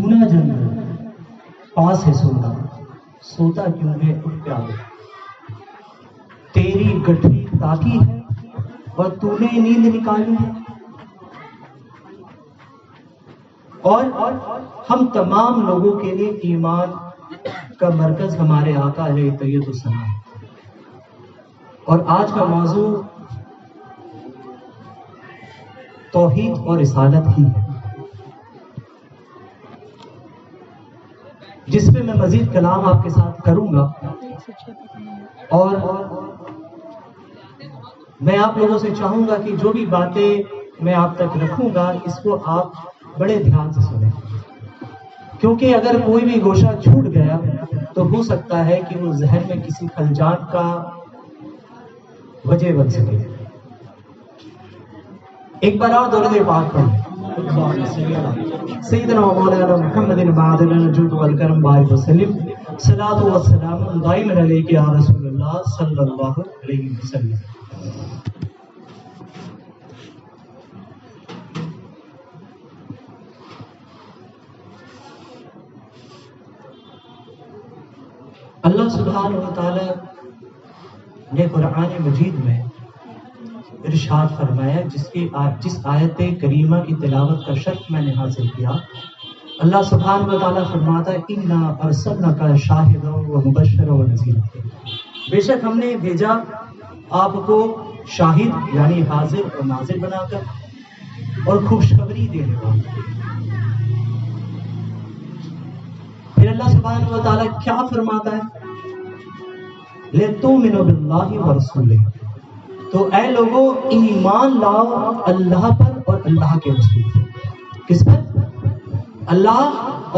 جھونا جنگل پاس ہے سوتا، سوتا کیوں ہے اٹھ پیارے، تیری گٹھی تاکی ہے اور تو نے نیند نکالی ہے۔ اور ہم تمام لوگوں کے لیے ایمان کا مرکز ہمارے آقا علیہ طیب السلام، اور آج کا موضوع توحید اور رسالت ہی ہے، جس پہ میں مزید کلام آپ کے ساتھ کروں گا۔ اور میں آپ لوگوں سے چاہوں گا کہ جو بھی باتیں میں آپ تک رکھوں گا اس کو آپ بڑے دھیان سے سنیں، کیونکہ اگر کوئی بھی گوشہ چھوٹ گیا تو ہو سکتا ہے کہ وہ ذہن میں کسی خلجان کا وجہ بن سکے۔ ایک بار اور درود پاک پڑھیں، سیدنا و مولانا محمد معدن الجود والکرم بارک وسلم، صلاۃ و سلام دائما علیک یا رسول اللہ صلی اللہ علیہ وسلم۔ اللہ سبحانہ و تعالی نے قرآن مجید میں ارشاد فرمایا، جس آیت کریمہ کی تلاوت کا شرف میں نے حاصل کیا، اللہ سبحانہ و تعالی فرماتا ہے اِنَّا أَرْسَلْنَاكَ شَاهِدًا وَمُبَشِّرًا وَنَذِيرًا، بے شک ہم نے بھیجا آپ کو شاہد یعنی حاضر اور ناظر بنا کر اور خوشخبری دینے والا۔ پھر اللہ سبحانہ و تعالی کیا فرماتا ہے؟ لِتُؤْمِنُوا بِاللَّهِ وَرَسُولِهِ، تو اے لوگوں ایمان لاؤ اللہ پر اور اللہ کے رسول پر۔ کس پر؟ اللہ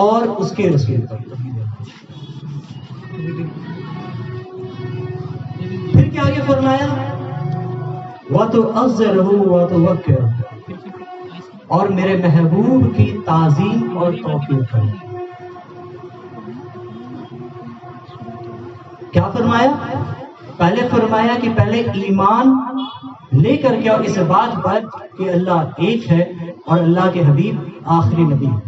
اور اس کے رسول پر۔ پھر کیا آگے فرمایا؟ وَتُعَزِّرُهُ وَتُوَقِّرُهُ، اور میرے محبوب کی تعظیم اور توقیر کرو۔ کیا فرمایا؟ پہلے فرمایا کہ پہلے ایمان لے کر کے اور اس بات پر کہ اللہ ایک ہے اور اللہ کے حبیب آخری نبی ہے،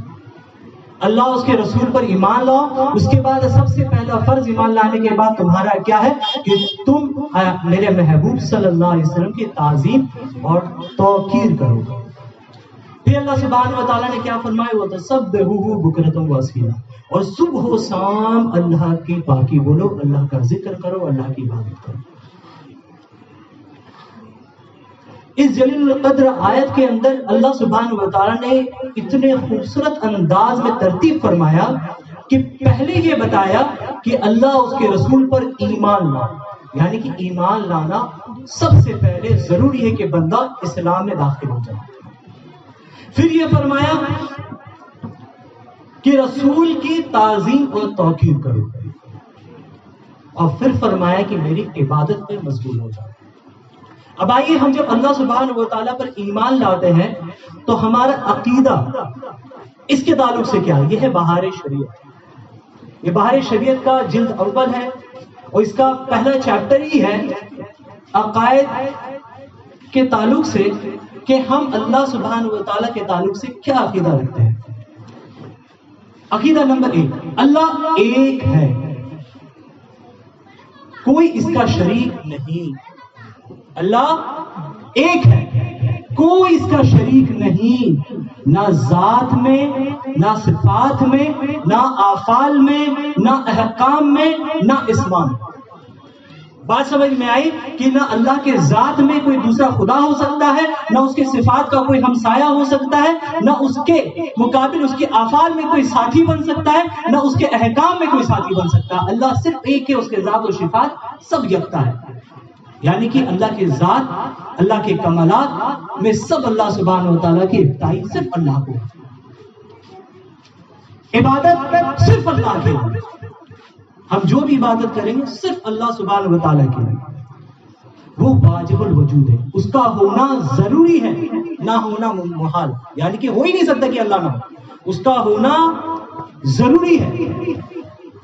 اللہ اس کے رسول پر ایمان لاؤ۔ اس کے بعد سب سے پہلا فرض ایمان لانے کے بعد تمہارا کیا ہے کہ تم میرے محبوب صلی اللہ علیہ وسلم کی تعظیم اور توقیر کرو۔ پھر اللہ سبحانہ و تعالیٰ نے کیا فرمایا؟ وَتَسَبِّحُوهُ بُكْرَةً وَأَصِيلًا، اور صبح و شام اللہ کی پاکی بولو، اللہ کا ذکر کرو، اللہ کی عبادت کرو۔ اس جلیل القدر آیت کے اندر اللہ سبحانہ و تعالیٰ نے اتنے خوبصورت انداز میں ترتیب فرمایا کہ پہلے یہ بتایا کہ اللہ اس کے رسول پر ایمان لاؤ، یعنی کہ ایمان لانا سب سے پہلے ضروری ہے کہ بندہ اسلام میں داخل ہو جائے۔ پھر یہ فرمایا کہ رسول کی تعظیم اور توقیر کرو، اور پھر فرمایا کہ میری عبادت میں مشغول ہو جاؤ۔ اب آئیے، ہم جب اللہ سبحانہ و تعالیٰ پر ایمان لاتے ہیں تو ہمارا عقیدہ اس کے تعلق سے کیا ہے؟ یہ ہے بہار شریعت۔ یہ بہار شریعت کا جلد اول ہے اور اس کا پہلا چیپٹر ہی ہے عقائد کے تعلق سے کہ ہم اللہ سبحانہ و تعالیٰ کے تعلق سے کیا عقیدہ رکھتے ہیں۔ عقیدہ نمبر 1، اللہ ایک ہے، کوئی اس کا شریک نہیں۔ اللہ ایک ہے، کوئی اس کا شریک نہیں، نہ ذات میں، نہ صفات میں، نہ افعال میں، نہ احکام میں، نہ اسماء میں۔ بات سمجھ میں آئی کہ نہ اللہ کے ذات میں کوئی دوسرا خدا ہو سکتا ہے، نہ اس کے صفات کا کوئی ہمسایہ ہو سکتا ہے، نہ اس کے مقابل اس کے افعال میں کوئی ساتھی بن سکتا ہے، نہ اس کے احکام میں کوئی ساتھی بن سکتا ہے۔ اللہ صرف ایک ہے، اس کے ذات و صفات سب یکتا ہے، یعنی کہ اللہ کے ذات، اللہ کے کمالات میں سب اللہ سبحانہ و تعالیٰ کی ابتدائی صرف اللہ کو، عبادت صرف اللہ کے لیے، ہم جو بھی عبادت کریں گے صرف اللہ سبحانہ و تعالیٰ کے لیے، وہ واجب الوجود ہے، اس کا ہونا ضروری ہے، نہ ہونا محال، یعنی کہ ہو ہی نہیں سکتا کہ اللہ نہ ہو، اس کا ہونا ضروری ہے۔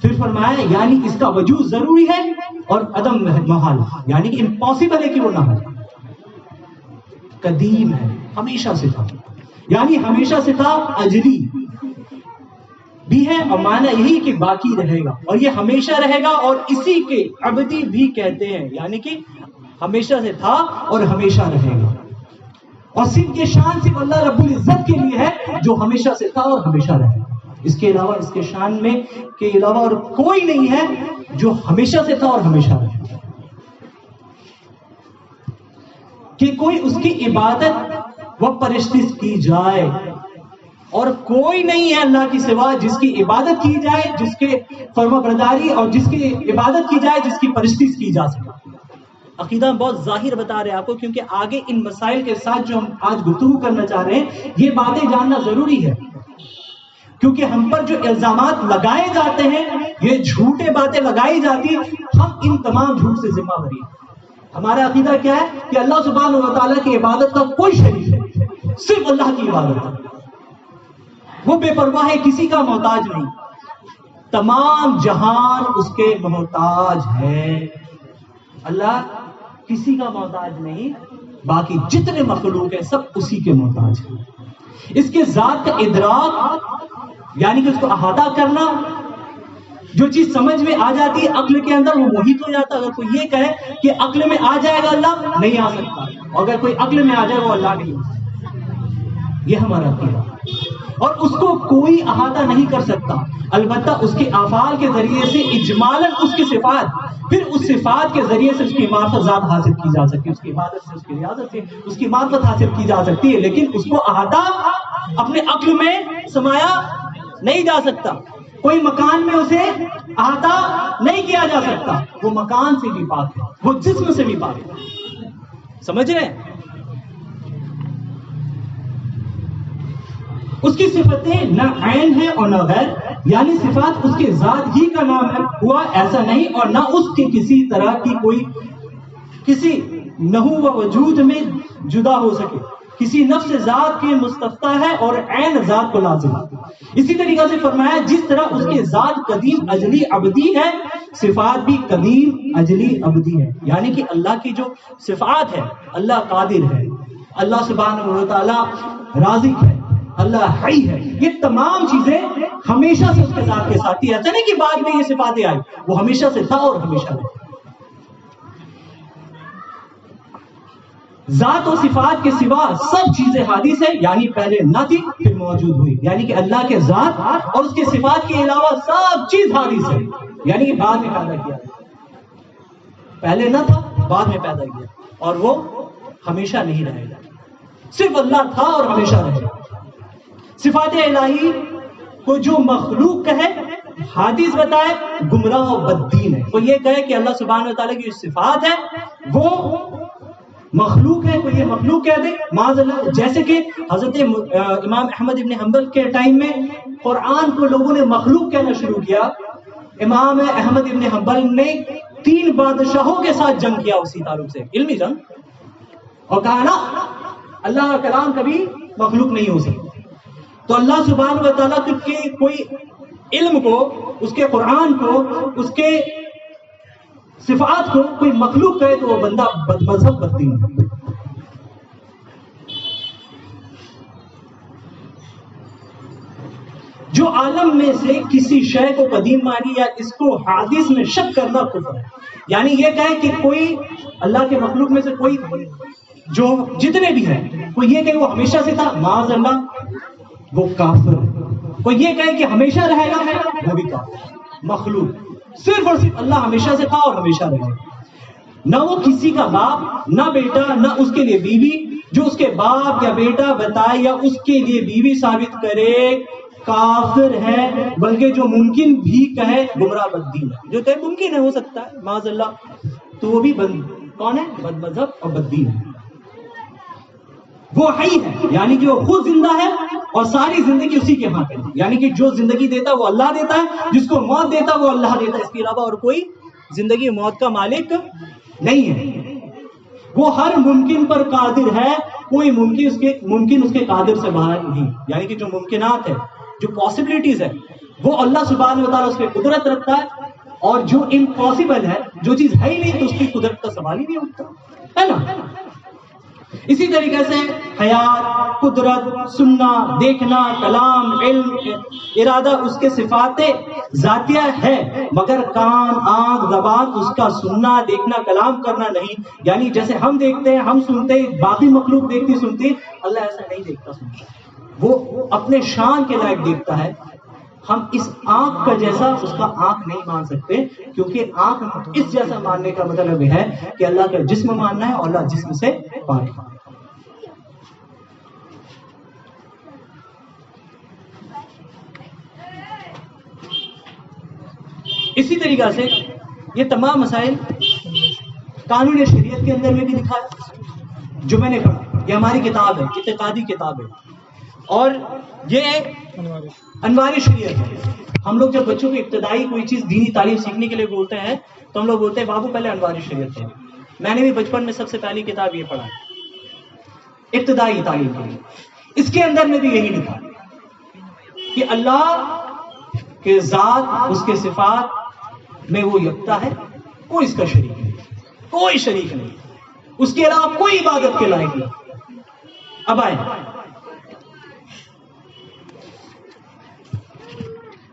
پھر فرمایا یعنی اس کا وجود ضروری ہے اور عدم محال، یعنی کہ امپاسبل ہے کہ وہ نہ ہو۔ قدیم ہے، ہمیشہ سے تھا، یعنی ہمیشہ سے تھا، ازلی، بھی ہے اور معنی یہی کہ باقی رہے گا اور یہ ہمیشہ رہے گا، اور اسی کے ابدی بھی کہتے ہیں، یعنی کہ ہمیشہ سے تھا اور ہمیشہ رہے گا. اور صرف یہ شان صرف اللہ رب العزت کے لیے ہے جو ہمیشہ سے تھا اور ہمیشہ رہے گا. اس کے علاوہ، اس کے شان میں کے علاوہ اور کوئی نہیں ہے جو ہمیشہ سے تھا اور ہمیشہ رہے گا، کہ کوئی اس کی عبادت و پرستش کی جائے، اور کوئی نہیں ہے اللہ کی سوا جس کی عبادت کی جائے، جس کے فرما برداری اور جس کی عبادت کی جائے، جس کی پرستش کی جا سکے. عقیدہ بہت ظاہر بتا رہے ہیں آپ کو، کیونکہ آگے ان مسائل کے ساتھ جو ہم آج گفتگو کرنا چاہ رہے ہیں یہ باتیں جاننا ضروری ہے، کیونکہ ہم پر جو الزامات لگائے جاتے ہیں، یہ جھوٹے باتیں لگائی جاتی ہیں، ہم ان تمام جھوٹ سے ذمہ بری ہیں. ہمارا عقیدہ کیا ہے کہ اللہ سبحانہ و تعالیٰ کی عبادت کا کوئی شریک نہیں، صرف اللہ کی عبادت ہے. وہ بے پرواہ ہے، کسی کا محتاج نہیں، تمام جہان اس کے محتاج ہے. اللہ کسی کا محتاج نہیں، باقی جتنے مخلوق ہیں سب اسی کے محتاج ہیں. اس کے ذات کا ادراک یعنی کہ اس کو احاطہ کرنا، جو چیز سمجھ میں آ جاتی ہے عقل کے اندر وہ محیط ہو جاتا ہے. اگر کوئی یہ کہے کہ عقل میں آ جائے گا اللہ، نہیں آ سکتا. اگر کوئی عقل میں آ جائے گا وہ اللہ نہیں ہو سکتا. یہ ہمارا عقیدہ، اور اس کو کوئی احاطہ نہیں کر سکتا. البتہ اس کے افعال کے ذریعے سے اجمالاً اس کی صفات، پھر اس صفات کے ذریعے سے اس کی معرفت ذات حاصل کی جا سکتی ہے، اس کی عبادت سے، اس کی ریاضت سے اس کی معرفت حاصل کی جا سکتی ہے، لیکن اس کو احاطہ اپنے عقل میں سمایا نہیں جا سکتا. کوئی مکان میں اسے احاطہ نہیں کیا جا سکتا. وہ مکان سے بھی پاک ہے، وہ جسم سے بھی پاک ہے. سمجھ رہے ہیں؟ اس کی صفتیں نہ عین ہے اور نہ غیر، یعنی صفات اس کے ذات ہی کا نام ہے، ہوا ایسا نہیں، اور نہ اس کے کسی طرح کی کوئی کسی نحو و وجود میں جدا ہو سکے. کسی نفس ذات کے مستفتح ہے اور عین ذات کو لازم ہے. اسی طریقہ سے فرمایا جس طرح اس کے ذات قدیم ازلی ابدی ہے، صفات بھی قدیم ازلی ابدی ہے. یعنی کہ اللہ کی جو صفات ہے، اللہ قادر ہے، اللہ سبحانہ و تعالی رازق ہے، اللہ حی ہے، یہ تمام چیزیں ہمیشہ سے اس کے ذات کے ساتھ ہی. ایسا نہیں کہ بعد میں یہ صفاتیں آئی، وہ ہمیشہ سے تھا اور ہمیشہ رہے. ذات و صفات کے سوا سب چیزیں حادث ہے، یعنی پہلے نہ تھی پھر موجود ہوئی. یعنی کہ اللہ کے ذات اور اس کے صفات کے علاوہ سب چیز حادث ہے، یعنی کہ بعد میں پیدا کیا، پہلے نہ تھا بعد میں پیدا کیا، اور وہ ہمیشہ نہیں رہے گا. صرف اللہ تھا اور ہمیشہ رہے گا. صفات الہی کو جو مخلوق کہے، حادث بتائے، گمراہ و بددین ہے. کوئی یہ کہے کہ اللہ سبحانہ وتعالیٰ کی جو صفات ہے وہ مخلوق ہے، کوئی یہ مخلوق کہہ دے، معاذ اللہ. جیسے کہ حضرت امام احمد ابن حنبل کے ٹائم میں قرآن کو لوگوں نے مخلوق کہنا شروع کیا. امام احمد ابن حنبل نے 3 بادشاہوں کے ساتھ جنگ کیا اسی تعلق سے، علمی جنگ، اور کہا نا اللہ کا کلام کبھی مخلوق نہیں ہو سکتا. تو اللہ سبحانہ و تعالیٰ کے کوئی علم کو، اس کے قرآن کو، اس کے صفات کو کوئی مخلوق کہے تو وہ بندہ بد مذہب بددین ہے. جو عالم میں سے کسی شے کو قدیم مانی یا اس کو حادث میں شک کرنا کفر ہے. یعنی یہ کہے کہ کوئی اللہ کے مخلوق میں سے کوئی جو جتنے بھی ہیں، کوئی یہ کہے وہ ہمیشہ سے تھا، معاذ اللہ، وہ کافر ہے. کوئی یہ کہے کہ ہمیشہ رہے گا، وہ بھی کافر. مخلوق صرف اور صرف اللہ ہمیشہ سے تھا اور ہمیشہ رہے گا. نہ وہ کسی کا باپ، نہ بیٹا، نہ اس کے لیے بیوی. جو اس کے باپ یا بیٹا بتائے یا اس کے لیے بیوی ثابت کرے کافر ہے، بلکہ جو ممکن بھی کہے گمراہ بددین ہے. جو کہے ممکن ہے، ہو سکتا ہے، معاذ اللہ، تو وہ بھی کون ہے؟ بد مذہب اور بددین ہے. وہ حی ہے، یعنی کہ وہ خود زندہ ہے اور ساری زندگی اسی کے ہاتھ ہے. یعنی کہ جو زندگی دیتا ہے وہ اللہ دیتا ہے، جس کو موت دیتا ہے وہ اللہ دیتا ہے. اس کے علاوہ اور کوئی زندگی موت کا مالک نہیں ہے. وہ ہر ممکن پر قادر ہے، کوئی ممکن اس کے قادر سے باہر نہیں. یعنی کہ جو ممکنات ہے، جو پاسبلٹیز ہے، وہ اللہ سبحانہ و تعالیٰ اس پہ قدرت رکھتا ہے، اور جو امپاسبل ہے، جو چیز ہے ہی نہیں، تو اس کی قدرت کا سوال ہی نہیں اٹھتا ہے نا. اسی طریقے سے حیات، قدرت، سننا، دیکھنا، کلام، علم، ارادہ اس کے صفات ذاتیہ ہے، مگر کان، آنکھ، زبان اس کا سننا، دیکھنا، کلام کرنا نہیں. یعنی جیسے ہم دیکھتے ہیں، ہم سنتے ہیں، باقی مخلوق دیکھتی سنتی، اللہ ایسا نہیں دیکھتا سنتا. وہ اپنے شان کے لائق دیکھتا ہے. ہم اس آنکھ کا جیسا اس کا آنکھ نہیں مان سکتے، کیونکہ آنکھ اس جیسا ماننے کا مطلب ہے کہ اللہ کا جسم ماننا ہے اور اللہ جسم سے پاک ہے. اسی طریقہ سے یہ تمام مسائل قانون شریعت کے اندر میں بھی لکھا ہے. جو میں نے کہا یہ ہماری کتاب ہے، اعتقادی کتاب ہے، اور یہ انوار شریعت ہے. ہم لوگ جب بچوں کو ابتدائی کوئی چیز دینی تعلیم سیکھنے کے لیے بولتے ہیں تو ہم لوگ بولتے ہیں بابو پہلے انوار شریعت ہے. میں نے بھی بچپن میں سب سے پہلی کتاب یہ پڑھا ہے ابتدائی تعلیم کے لیے. اس کے اندر میں بھی یہی لکھا کہ اللہ کے ذات، اس کے صفات میں وہ یکتا ہے، کوئی اس کا شریک نہیں، کوئی شریک نہیں، اس کے علاوہ کوئی عبادت کے لائق نہیں. اب آئے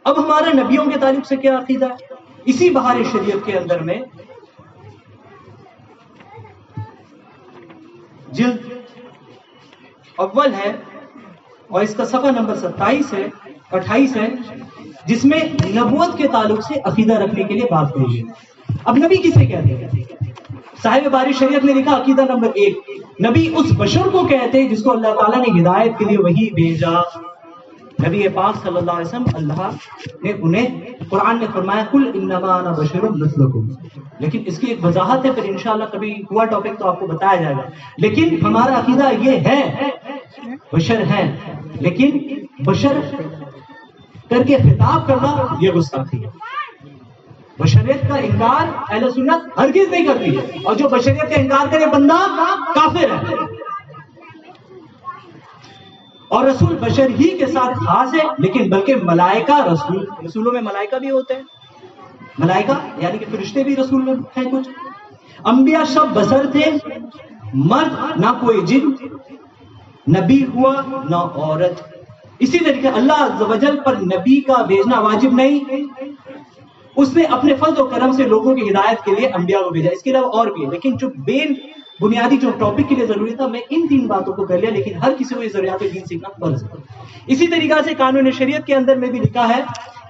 اب ہمارا نبیوں کے تعلق سے کیا عقیدہ ہے. اسی بہار شریعت کے اندر میں جلد اول ہے اور اس کا صفحہ نمبر 27 ہے 28 ہے، جس میں نبوت کے تعلق سے عقیدہ رکھنے کے لیے بات ہوئی ہے. اب نبی کسے کہتے ہیں؟ صاحب باری شریعت نے لکھا عقیدہ نمبر 1، نبی اس بشر کو کہتے ہیں جس کو اللہ تعالیٰ نے ہدایت کے لیے وحی بھیجا. نبی پاک صلی اللہ علیہ وسلم اللہ نے انہیں قرآن میں فرمایا قل انما انا بشر مثلکم. لیکن اس کی ایک وضاحت ہے، پھر انشاءاللہ کبھی ہوا ٹاپک تو آپ کو بتایا جائے گا. لیکن ہمارا عقیدہ یہ ہے بشر ہے، لیکن بشر کر کے خطاب کرنا یہ گستاخی ہے. بشریت کا انکار اہل سنت ہرگز نہیں کرتی ہے، اور جو بشریت کا انکار کرے بندہ کافر ہے. اور رسول بشر ہی کے ساتھ خاص ہے، لیکن بلکہ ملائکہ رسولوں میں ملائکہ بھی ہوتے ہیں. ملائکہ یعنی کہ فرشتے بھی رسول میں ہیں کچھ. انبیاء سب بشر تھے، مرد نہ کوئی جن، نبی ہوا نہ عورت. اسی طریقے اللہ عز و جل پر نبی کا بھیجنا واجب نہیں، اس نے اپنے فضل و کرم سے لوگوں کی ہدایت کے لیے انبیاء کو بھیجا. اس کے علاوہ اور بھی ہے، لیکن جو بنیادی جو ٹاپک کے لیے ضروری تھا میں ان 3 باتوں کو کر لیا، لیکن ہر کسی کو یہ ضروریات دین سیکھنا فرض ہے. اسی طریقہ سے قانون شریعت کے اندر میں بھی لکھا ہے،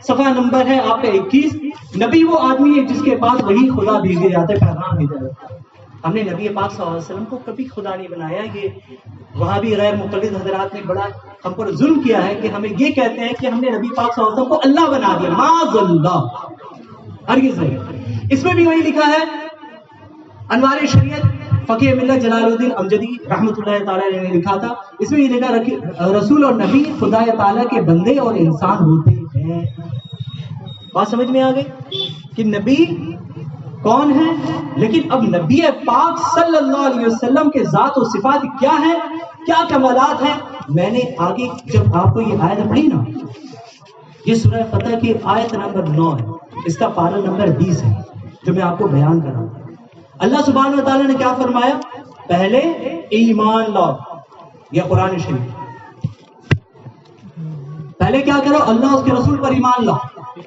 صفحہ نمبر ہے آپ کا 21، نبی وہ آدمی ہے جس کے پاس وہی خدا بھیجے جاتا ہے، پیغام بھیجا جاتا ہے. ہم نے نبی پاک صلی اللہ علیہ وسلم کو کبھی خدا نہیں بنایا. یہ وہابی غیر مقلد حضرات نے بڑا ہم پر ظلم کیا ہے کہ ہمیں یہ کہتے ہیں کہ ہم نے نبی پاک صلی اللہ علیہ وسلم کو اللہ بنا دیا. معاذ اللہ، ہرگز نہیں. اس میں بھی وہی لکھا ہے انوار شریعت فقیہ ملت جلال الدین امجدی رحمۃ اللہ تعالی نے لکھا تھا. اس میں یہ لکھا رسول اور نبی خدا تعالیٰ کے بندے اور انسان ہوتے ہیں. بات سمجھ میں آ گئی کہ نبی کون ہے. لیکن اب نبی پاک صلی اللہ علیہ وسلم کے ذات و صفات کیا ہے، کیا کمالات ہیں. میں نے آگے جب آپ کو یہ آیت پڑھی نا، یہ سورہ فتح کی آیت نمبر 9 ہے، اس کا پارہ نمبر 20 ہے جو میں آپ کو بیان کر رہا ہوں. اللہ سبحانہ و تعالیٰ نے کیا فرمایا؟ پہلے ایمان لاؤ، یہ قرآن شریف. پہلے کیا کرو؟ اللہ اس کے رسول پر ایمان لاؤ.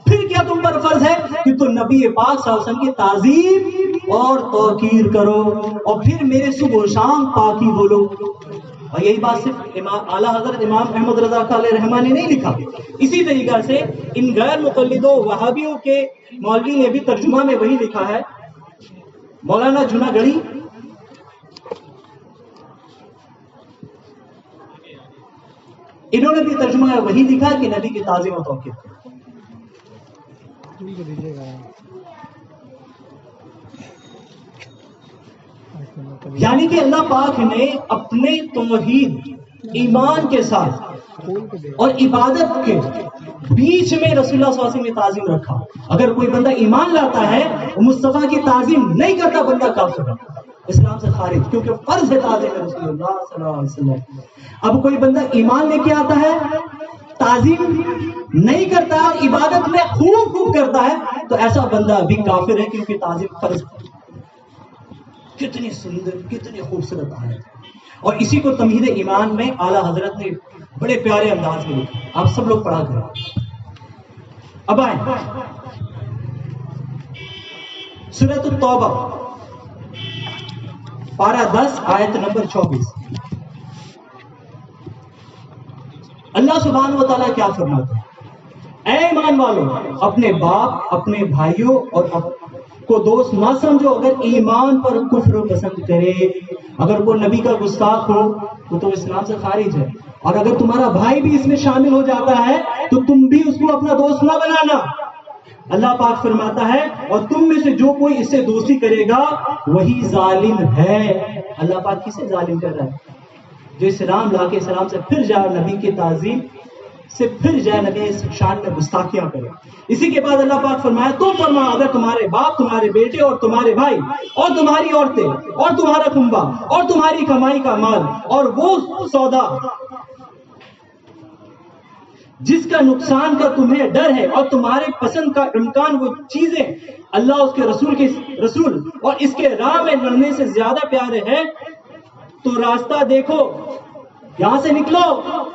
پھر کیا تم پر فرض ہے کہ تم نبی پاک صلی اللہ علیہ وسلم کی تعظیم اور توقیر کرو، اور پھر میرے صبح و شام پاکی بولو. اور یہی بات صرف اعلیٰ حضرت امام احمد رضا علیہ رحمٰن نے نہیں لکھا. اسی طریقہ سے ان غیر مقلدوں وہابیوں کے مولوی نے بھی ترجمہ میں وہی لکھا ہے. مولانا جنا گڑھی انہوں نے بھی ترجمہ وہی لکھا کہ نبی کی تعظیم و توقیر. یعنی کہ اللہ پاک نے اپنے توحید ایمان کے ساتھ اور عبادت کے بیچ میں رسول اللہ صلی اللہ علیہ وسلم کی تعظیم رکھا. اگر کوئی بندہ ایمان لاتا ہے وہ مصطفیٰ کی تعظیم نہیں کرتا، بندہ کافر ہے، اسلام سے خارج، کیونکہ فرض ہے تعظیم رسول اللہ صلی اللہ علیہ وسلم. اب کوئی بندہ ایمان لے کے آتا ہے، تعظیم نہیں کرتا ہے، عبادت میں خوب کرتا ہے، تو ایسا بندہ بھی کافر ہے، کیونکہ تعظیم فرض ہے. کتنی سندر، کتنی خوبصورت آیت. اور اسی کو تمہید ایمان میں اعلیٰ حضرت نے بڑے پیارے انداز میں لکھا، آپ سب لوگ پڑھا کریں۔ اب آئیں سورۃ التوبہ پارہ 10 آیت نمبر 24۔ اللہ سبحانہ و تعالیٰ کیا فرماتا ہے؟ اے ایمان والو، اپنے باپ، اپنے بھائیوں اور کو دوست نہ سمجھو اگر ایمان پر کفر پسند کرے۔ اگر کوئی نبی کا گستاخ ہو تو اسلام سے خارج ہے، اور اگر تمہارا بھائی بھی اس میں شامل ہو جاتا ہے تو تم بھی اس کو اپنا دوست نہ بنانا۔ اللہ پاک فرماتا ہے اور تم میں سے جو کوئی اس سے دوستی کرے گا وہی ظالم ہے۔ اللہ پاک کسے ظالم کر رہا ہے؟ جو اسلام لا کے اسلام سے پھر جائے، نبی کی تعظیم سے پھر جائے، نبی اس شان میں گستاخیاں کرے۔ اسی کے بعد اللہ پاک فرمایا تم فرماؤ اگر تمہارے باپ، تمہارے بیٹے اور تمہارے بھائی اور تمہاری عورتیں اور تمہارا کنبہ اور تمہاری کمائی کا مال اور وہ سودا جس کا نقصان کا تمہیں ڈر ہے اور تمہارے پسند کا امکان، وہ چیزیں اللہ اس کے رسول اور اس کے راہ میں لڑنے سے زیادہ پیارے ہیں، تو راستہ دیکھو، یہاں سے نکلو،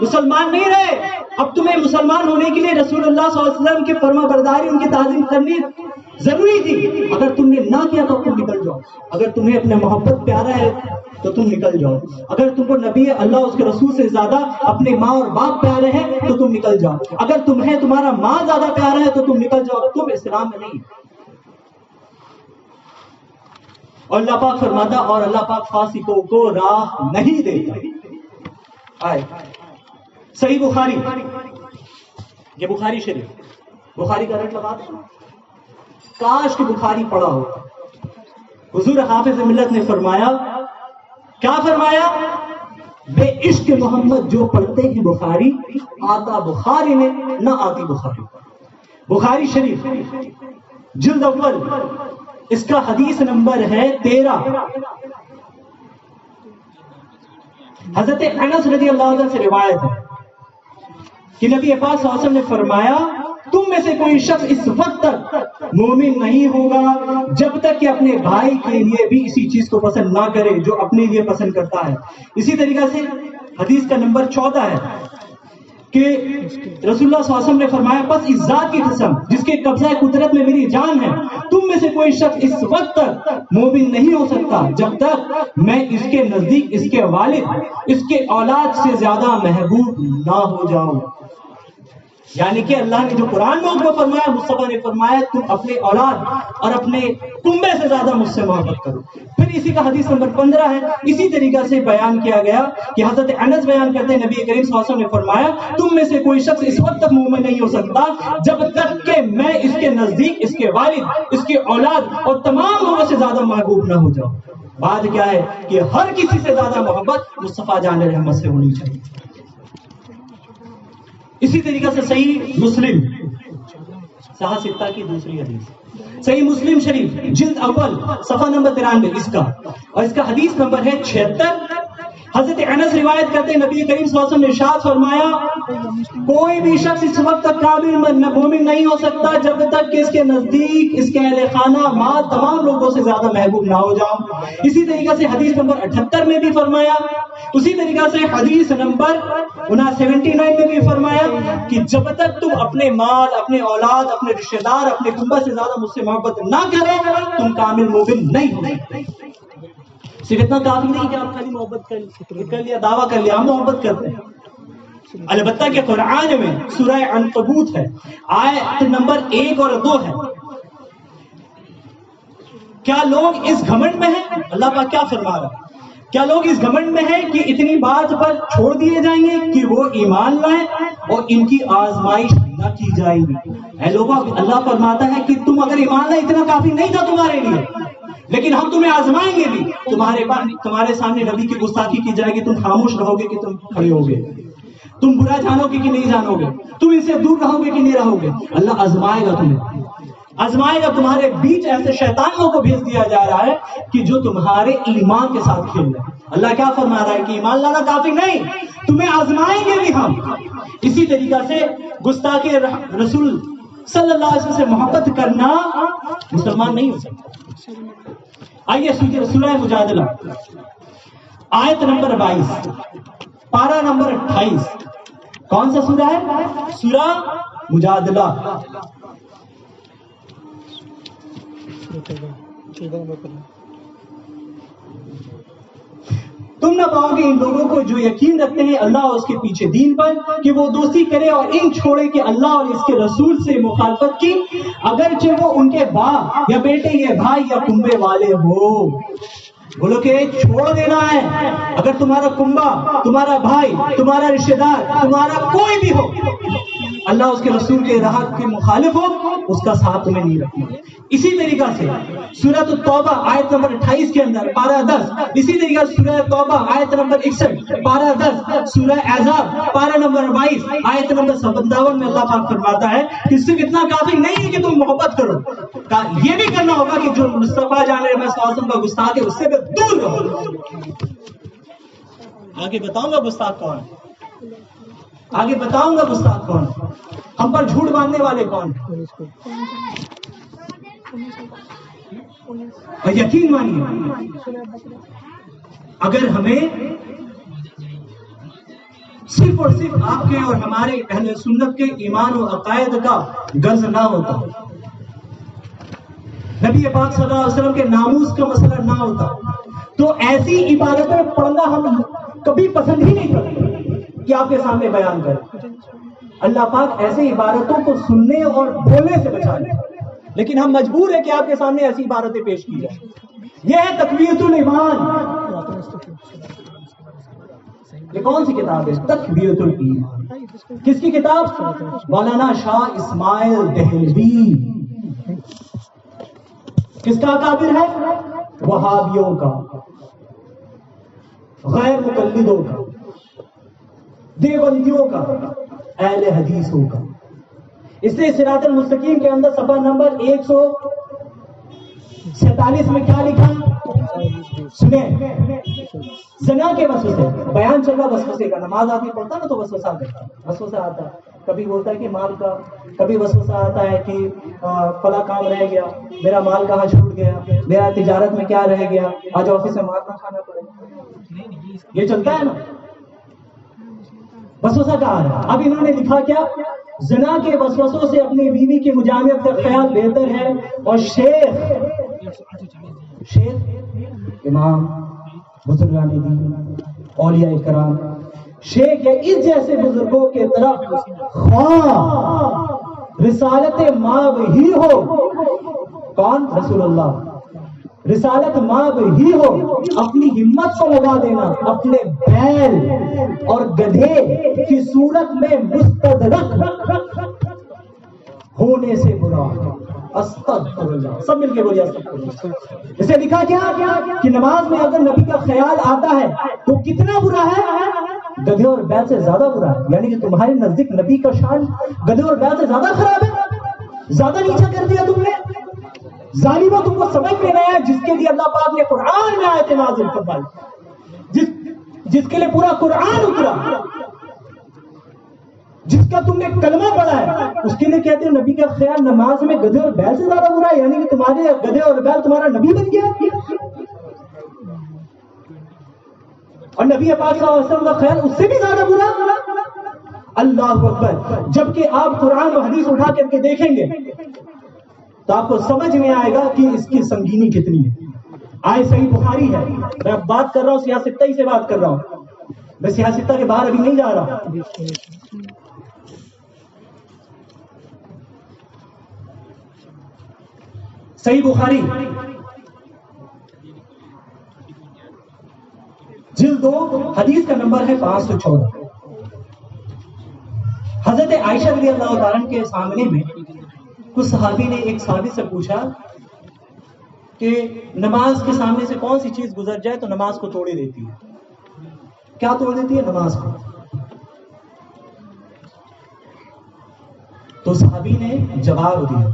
مسلمان نہیں رہے۔ اب تمہیں مسلمان ہونے کے لیے رسول اللہ صلی اللہ علیہ وسلم کی فرما برداری، ان کی تعظیم کرنی ضروری تھی۔ اگر تم نے نہ کیا تو تم نکل جاؤ۔ اگر تمہیں اپنے محبت پیارا ہے تو تم نکل جاؤ۔ اگر تم کو نبی اللہ اس کے رسول سے زیادہ اپنے ماں اور باپ پیارے ہیں تو تم نکل جاؤ۔ اگر تمہیں تمہارا ماں زیادہ پیارا ہے تو تم نکل جاؤ، تم اسلام میں نہیں۔ اور اللہ پاک فرماتا اور اللہ پاک فاسقوں کو راہ نہیں دیتا۔ آئے صحیح بخاری، یہ بخاری شریف، بخاری کا رٹ لگا دیں، کاش کہ بخاری پڑھا ہو۔ حضور حافظ ملت نے فرمایا، کیا فرمایا؟ بے عشق محمد جو پڑھتے ہیں بخاری، آتا بخاری میں نہ آتی بخاری۔ بخاری شریف جلد اول، اس کا حدیث نمبر ہے 13۔ حضرت انس رضی اللہ عنہ سے روایت ہے کہ نبی پاک صلی اللہ علیہ وسلم نے فرمایا تم میں سے کوئی شخص اس وقت تک مومن نہیں ہوگا جب تک کہ اپنے بھائی کے لیے بھی اسی چیز کو پسند نہ کرے جو اپنے لیے پسند کرتا ہے۔ اسی طریقہ سے حدیث کا نمبر 14 ہے کہ رسول اللہ صلی اللہ علیہ وسلم نے فرمایا پس اس ذات کی قسم جس کے قبضہ قدرت میں میری جان ہے، تم میں سے کوئی شخص اس وقت تک مومن نہیں ہو سکتا جب تک میں اس کے نزدیک اس کے والد، اس کے اولاد سے زیادہ محبوب نہ ہو جاؤں۔ یعنی کہ اللہ نے جو قرآن میں حکم فرمایا، مصطفیٰ نے فرمایا تم اپنے اولاد اور اپنے کنبے سے زیادہ مجھ سے محبت کرو۔ پھر اسی کا حدیث نمبر 15 ہے، اسی طریقہ سے بیان کیا گیا کہ حضرت انس بیان کرتے ہیں نبی کریم صلی اللہ علیہ وسلم نے فرمایا تم میں سے کوئی شخص اس وقت تک مومن نہیں ہو سکتا جب تک کہ میں اس کے نزدیک اس کے والد، اس کے اولاد اور تمام لوگوں سے زیادہ محبوب نہ ہو جاؤں۔ بات کیا ہے کہ ہر کسی سے زیادہ محبت مصطفیٰ جان رحمت سے ہونی چاہیے۔ اسی طریقہ سے صحیح مسلم صحیح ستہ کی دوسری حدیث، صحیح مسلم شریف جلد اول صفحہ نمبر 93 اس کا، اور اس کا حدیث نمبر ہے 76۔ حضرت انس روایت کرتے ہیں نبی کریم صلی اللہ علیہ وسلم نے ارشاد فرمایا کوئی بھی شخص اس وقت تک کامل مومن نہیں ہو سکتا جب تک کہ اس کے نزدیک اس کے اہل خانہ مال تمام لوگوں سے زیادہ محبوب نہ ہو جاؤ۔ اسی طریقہ سے حدیث نمبر 78 میں بھی فرمایا، اسی طریقہ سے حدیث نمبر 79 میں بھی فرمایا کہ جب تک تم اپنے مال، اپنے اولاد، اپنے رشتہ دار، اپنے کنبہ سے زیادہ مجھ سے محبت نہ کرو تم کامل مومن نہیں ہو سکتے۔ صرف اتنا کافی نہیں کہ آپ خالی محبت کر لیا، دعویٰ کر لیا ہم محبت کرتے ہیں، البتہ کہ قرآن میں سورہ عنکبوت ہے، آیت نمبر 1 اور 2 ہے۔ کیا لوگ اس گھمنڈ میں ہیں؟ اللہ پاک کیا فرما رہا ہے؟ کیا لوگ اس گھمنڈ میں ہیں کہ اتنی بات پر چھوڑ دیے جائیں گے کہ وہ ایمان لائیں اور ان کی آزمائش نہ کی جائے گی؟ اے لوگوں، اللہ فرماتا ہے کہ تم اگر ایمان لائے اتنا کافی نہیں تھا تمہارے لیے، لیکن ہم تمہیں آزمائیں گے بھی۔ تمہارے سامنے نبی کی گستاخی کی جائے گی، تم خاموش رہو گے کہ تم کھڑے ہوگے، تم برا جانو گے کہ نہیں جانو گے، تم ان سے دور رہو گے کہ نہیں رہو گے۔ اللہ آزمائے گا تمہیں، آزمائے گا۔ تمہارے بیچ ایسے شیطانوں کو بھیج دیا جا رہا ہے کہ جو تمہارے ایمان کے ساتھ کھیل رہے ہیں۔ اللہ کیا فرما رہا ہے کہ ایمان لانا کافی نہیں، تمہیں آزمائیں گے بھی ہم۔ اسی طریقہ سے گستاخ رسول صلی اللہ علیہ وسلم سے محبت کرنا مسلمان نہیں ہو سکتا۔ آئیے سورہ مجادلہ آیت نمبر 22، پارہ نمبر 28، کون سا سورہ ہے؟ سورہ مجادلہ۔ تم نہ پاؤ گے ان لوگوں کو جو یقین رکھتے ہیں اللہ اور اس کے پیچھے دین پر کہ وہ دوستی کرے اور ان چھوڑے کہ اللہ اور اس کے رسول سے مخالفت کی، اگرچہ وہ ان کے باپ یا بیٹے یا بھائی یا کنبے والے ہو۔ بولو کہ چھوڑ دینا ہے، اگر تمہارا کنبا، تمہارا بھائی، تمہارا رشتہ دار، تمہارا کوئی بھی ہو، اللہ اس کے رسول کے راہ کے مخالف ہو، اس کا ساتھ تمہیں نہیں رکھنا۔ اسی طریقہ سے سورۃ التوبہ آیت نمبر 28 کے اندر پارہ 10، اسی طریقہ سے سورہ توبہ آیت نمبر 61 پارہ 10، سورہ احزاب پارہ نمبر 22 آیت نمبر 57 میں اللہ پاک فرماتا ہے کہ صرف اتنا کافی نہیں ہے کہ تم محبت کرو، یہ بھی کرنا ہوگا کہ جو مصطفیٰ جان صلی اللہ علیہ وسلم کا گستاخ ہے اس سے بھی دور رہو۔ آگے بتاؤں گا گستاخ کون ہے، آگے بتاؤں گا گستاخ کون ہے، ہم پر جھوٹ باندھنے والے کون ہیں۔ اور یقین مانیے اگر ہمیں صرف اور صرف آپ کے اور ہمارے اہل سنت کے ایمان و عقائد کا غرض نہ ہوتا، نبی پاک صلی اللہ علیہ وسلم کے ناموس کا مسئلہ نہ ہوتا، تو ایسی عبادتیں پڑھنا ہم کبھی پسند ہی نہیں کرتے کہ آپ کے سامنے بیان کریں۔ اللہ پاک ایسے عبادتوں کو سننے اور بولنے سے بچا لے، لیکن ہم مجبور ہیں کہ آپ کے سامنے ایسی عبادتیں پیش کی جائیں۔ یہ ہے تقویۃ الایمان۔ یہ کون سی کتاب ہے؟ تقویۃ الایمان۔ کس کی کتاب؟ مولانا شاہ اسماعیل دہلوی۔ کس کا کافر ہے؟ وہابیوں کا، غیر مقلدوں کا، دیوبندیوں کا، اہل حدیثوں کا۔ اس لیے صراط المستقیم کے اندر صفحہ نمبر 147 میں کیا لکھا؟ سنیں، زنا کے وسوسے، بیان چل رہا وسوسے کا۔ نماز آدمی پڑھتا نا تو وسوسہ کرتا ہے، وسوسہ آتا ہے، کبھی بولتا ہے کہ مال کا، کبھی وسوسہ آتا ہے کہ فلاں کام رہ گیا، میرا مال کہاں چھوٹ گیا، میرا تجارت میں کیا رہ گیا، آج آفس میں مار نہ کھانا پڑے، یہ چلتا ہے نا، وسوسہ کہاں ہے۔ اب انہوں نے لکھا کیا؟ زنا کے وسوسوں سے اپنی بیوی کی مجامعت کا خیال بہتر ہے، اور شیخ امام بزرگان دین اولیاء کرام شیخ یا اس جیسے بزرگوں کے طرف خواہ رسالت ماب ہی ہو، کون؟ رسول اللہ، رسالت ماب ہی ہو، اپنی ہمت کو لگا دینا اپنے بیل اور گدھے کی صورت میں مستدرک ہونے سے برا۔ استغفر اللہ، سب مل کے بولیے استغفر اللہ۔ اسے لکھا کیا کہ نماز میں اگر نبی کا خیال آتا ہے تو کتنا برا ہے؟ گدھے اور بیل سے زیادہ برا ہے، یعنی کہ تمہارے نزدیک نبی کا شان گدھے اور بیل سے زیادہ خراب ہے، زیادہ نیچا کر دیا تم نے۔ ظالموں، تم کو سمجھ میں نہیں آیا جس کے لیے اللہ پاک نے قرآن میں آیت نازل فرمائی، جس کے لیے پورا قرآن اترا، جس کا تم نے کلمہ پڑھا ہے، اس کے لیے کہتے ہیں نبی کا خیال نماز میں گدھے اور بیل سے زیادہ برا ہے، یعنی کہ تمہارے گدھے اور بیل تمہارا نبی بن گیا، اور نبی پاک صلی اللہ علیہ وسلم کا خیال اس سے بھی زیادہ برا۔ اللہ اکبر۔ جبکہ آپ قرآن و حدیث اٹھا کر کے دیکھیں گے تو آپ کو سمجھ میں آئے گا کہ اس کی سنگینی کتنی ہے۔ آئے صحیح بخاری ہے، میں بات کر رہا ہوں سیاستہ ہی سے بات کر رہا ہوں، میں سیاستہ کے باہر ابھی نہیں جا رہا۔ صحیح بخاری جلد 2 حدیث کا نمبر ہے 514۔ حضرت عائشہ رضی اللہ تعالیٰ عنہ کے سامنے میں کچھ صحابی نے ایک صحابی سے پوچھا کہ نماز کے سامنے سے کون سی چیز گزر جائے تو نماز کو توڑے دیتی ہے؟ کیا توڑ دیتی ہے؟ نماز کو۔ تو صحابی نے جواب دیا،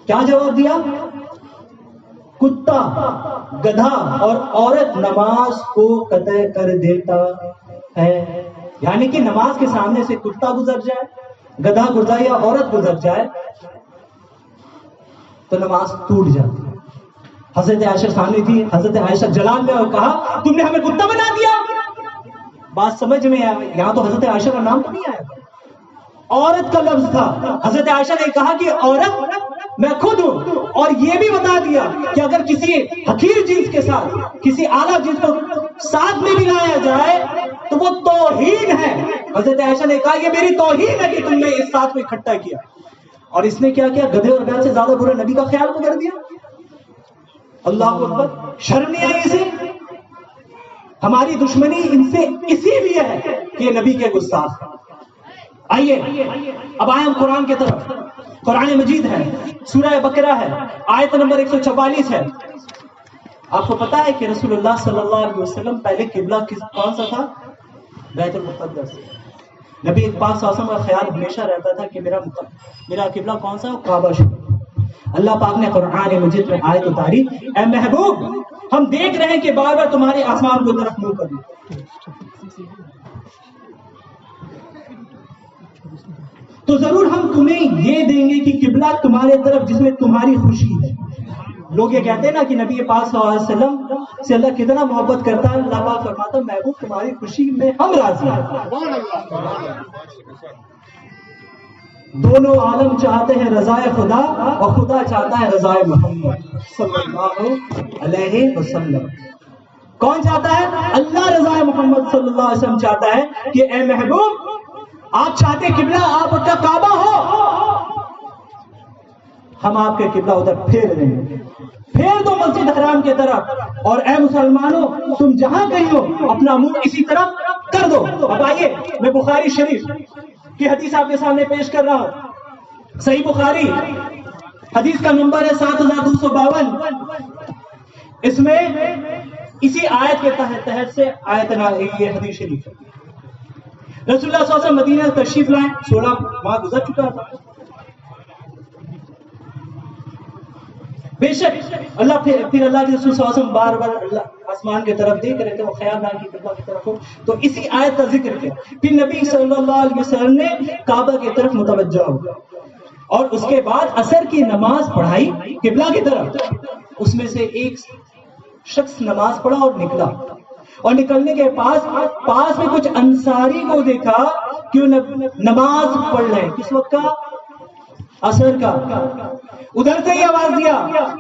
کیا جواب دیا؟ کتا، گدھا اور عورت نماز کو قطع کر دیتا ہے، یعنی کہ نماز کے سامنے سے کتا گزر جائے، گدھا گزر یا عورت گزر جائے تو نماز ٹوٹ جاتی ہے. حضرت عائشہ سامنے تھی, حضرت عائشہ جلال میں اور کہا تم نے ہمیں کتا بنا دیا. بات سمجھ میں آئی, یہاں تو حضرت عائشہ کا نام تو نہیں آیا, عورت کا لفظ تھا. حضرت عائشہ نے کہا کہ عورت میں خود ہوں, اور یہ بھی بتا دیا کہ اگر کسی حقیر جنس کے ساتھ کسی اعلیٰ جنس کو ساتھ میں بھی لایا جائے تو وہ توہین ہے. حضرت عائشہ نے کہا یہ میری توہین ہے کہ تم نے اس ساتھ میں اکٹھا کیا. اور اس نے کیا کیا, گدھے اور بیل سے زیادہ برا نبی کا خیال کو کر دیا. اللہ اکبر, شرم نہیں آئی اسے؟ ہماری دشمنی ان سے اسی لیے ہے کہ یہ نبی کے گستاخ. آئیے اب آئے ہم قرآن کی طرف. قرآن مجید ہے, سورہ بقرہ ہے, آیت نمبر 144 ہے. آپ کو پتا ہے کہ رسول اللہ صلی اللہ علیہ وسلم پہلے قبلہ کون سا تھا؟ بیت المقدس. نبی پاک صلی اللہ علیہ وسلم کا خیال ہمیشہ رہتا تھا کہ میرا قبلہ کون سا؟ کعبہ شریف. اللہ پاک نے قرآن مجید میں آیت اتاری, اے محبوب ہم دیکھ رہے ہیں کہ بار بار تمہارے آسمان کو طرف منہ کرنا, تو ضرور ہم تمہیں یہ دیں گے کہ قبلہ تمہارے طرف جس میں تمہاری خوشی ہے. لوگ یہ کہتے ہیں نا کہ نبی پاک صلی اللہ علیہ وسلم سے اللہ کتنا محبت کرتا ہے. اللہ پاک فرماتا ہے محبوب تمہاری خوشی میں ہم راضی ہیں. دونوں عالم چاہتے ہیں رضائے خدا اور خدا چاہتا ہے رضائے محمد صلی اللہ علیہ وسلم. کون چاہتا ہے؟ اللہ رضائے محمد صلی اللہ علیہ وسلم چاہتا ہے کہ اے محبوب آپ چاہتے قبلہ آپ کا کعبہ ہو, ہم آپ کے قبلہ ادھر پھیر رہے ہیں, پھیر دو مسجد حرام کی طرف. اور اے مسلمانوں تم جہاں کہیں ہو اپنا منہ اسی طرف کر دو. اب آئیے میں بخاری شریف کی حدیث آپ کے سامنے پیش کر رہا ہوں. صحیح بخاری حدیث کا نمبر ہے 7252. اس میں اسی آیت کے تحت سے آیت یہ حدیث شریف ہے. رسول اللہ صلی اللہ علیہ وسلم مدینہ تشریف لائیں, 16 ماہ گزر چکا تھا. بے شک اللہ پھر اللہ کے رسول صلی اللہ علیہ وسلم بار بار اللہ آسمان کی طرف دیکھ رہے تھے, وہ خیال نہ کہ قبلہ کی طرف ہو, تو اسی آیت کا ذکر کیا. پھر نبی صلی اللہ علیہ وسلم نے کعبہ کی طرف متوجہ ہو اور اس کے بعد عصر کی نماز پڑھائی قبلہ کی طرف. اس میں سے ایک شخص نماز پڑھا اور نکلا, اور نکلنے کے پاس میں کچھ انصاری کو دیکھا کہ وہ نماز پڑھ رہے. کس وقت کا؟ عصر کا. ادھر سے ہی آواز دیا,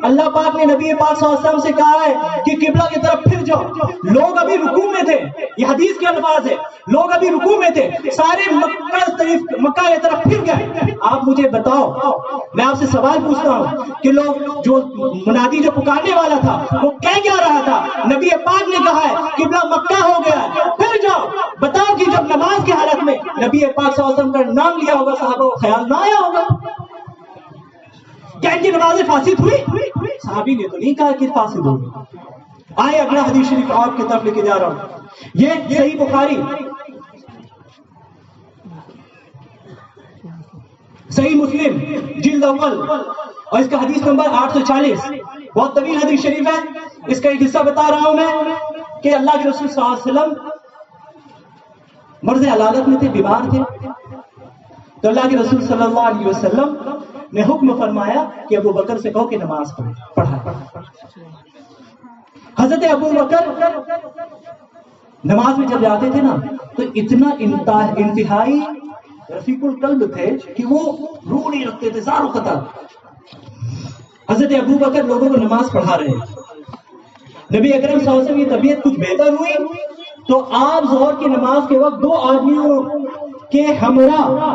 اللہ پاک نے نبی پاک صلی اللہ علیہ وسلم سے کہا ہے کہ قبلہ کی طرف پھر جاؤ. لوگ ابھی رکوع میں تھے, یہ حدیث کے الفاظ ہے, لوگ ابھی رکوع میں تھے, سارے مکہ کی طرف پھر گئے. آپ مجھے بتاؤ, میں آپ سے سوال پوچھتا ہوں کہ لوگ جو منادی جو پکارنے والا تھا وہ کہہ کیا رہا تھا؟ نبی پاک نے کہا ہے قبلہ مکہ ہو گیا ہے, پھر جاؤ. بتاؤ کہ جب نماز کی حالت میں نبی پاک صلی اللہ علیہ وسلم کا نام لیا ہوگا, صحابہ کو خیال نہ آیا ہوگا؟ کیا ان کی نمازیں فاسد ہوئی؟ صحابی نے تو نہیں کہا کہ فاسد ہوگی. آئے اگلا حدیث شریف آپ کی طرف لے کے جا رہا ہوں. یہ صحیح بخاری, صحیح مسلم جلد اول, اور اس کا حدیث نمبر 840. بہت طویل حدیث شریف ہے. اس کا ایک حصہ بتا رہا ہوں میں کہ اللہ کے رسول صلی اللہ علیہ وسلم مرض علالت میں تھے, بیمار تھے. تو اللہ کے رسول صلی اللہ علیہ وسلم نے حکم فرمایا کہ ابو بکر سے کہو کہ نماز پڑھا. حضرت ابو بکر نماز میں جب جاتے تھے نا تو اتنا انتہائی رفیق القلب تھے کہ وہ روح نہیں رکھتے تھے زار و قطع. حضرت ابو بکر لوگوں کو نماز پڑھا رہے. نبی اکرم صلی اللہ علیہ وسلم کی طبیعت کچھ بہتر ہوئی تو آپ ظہر کی نماز کے وقت 2 آدمیوں کے ہمراہ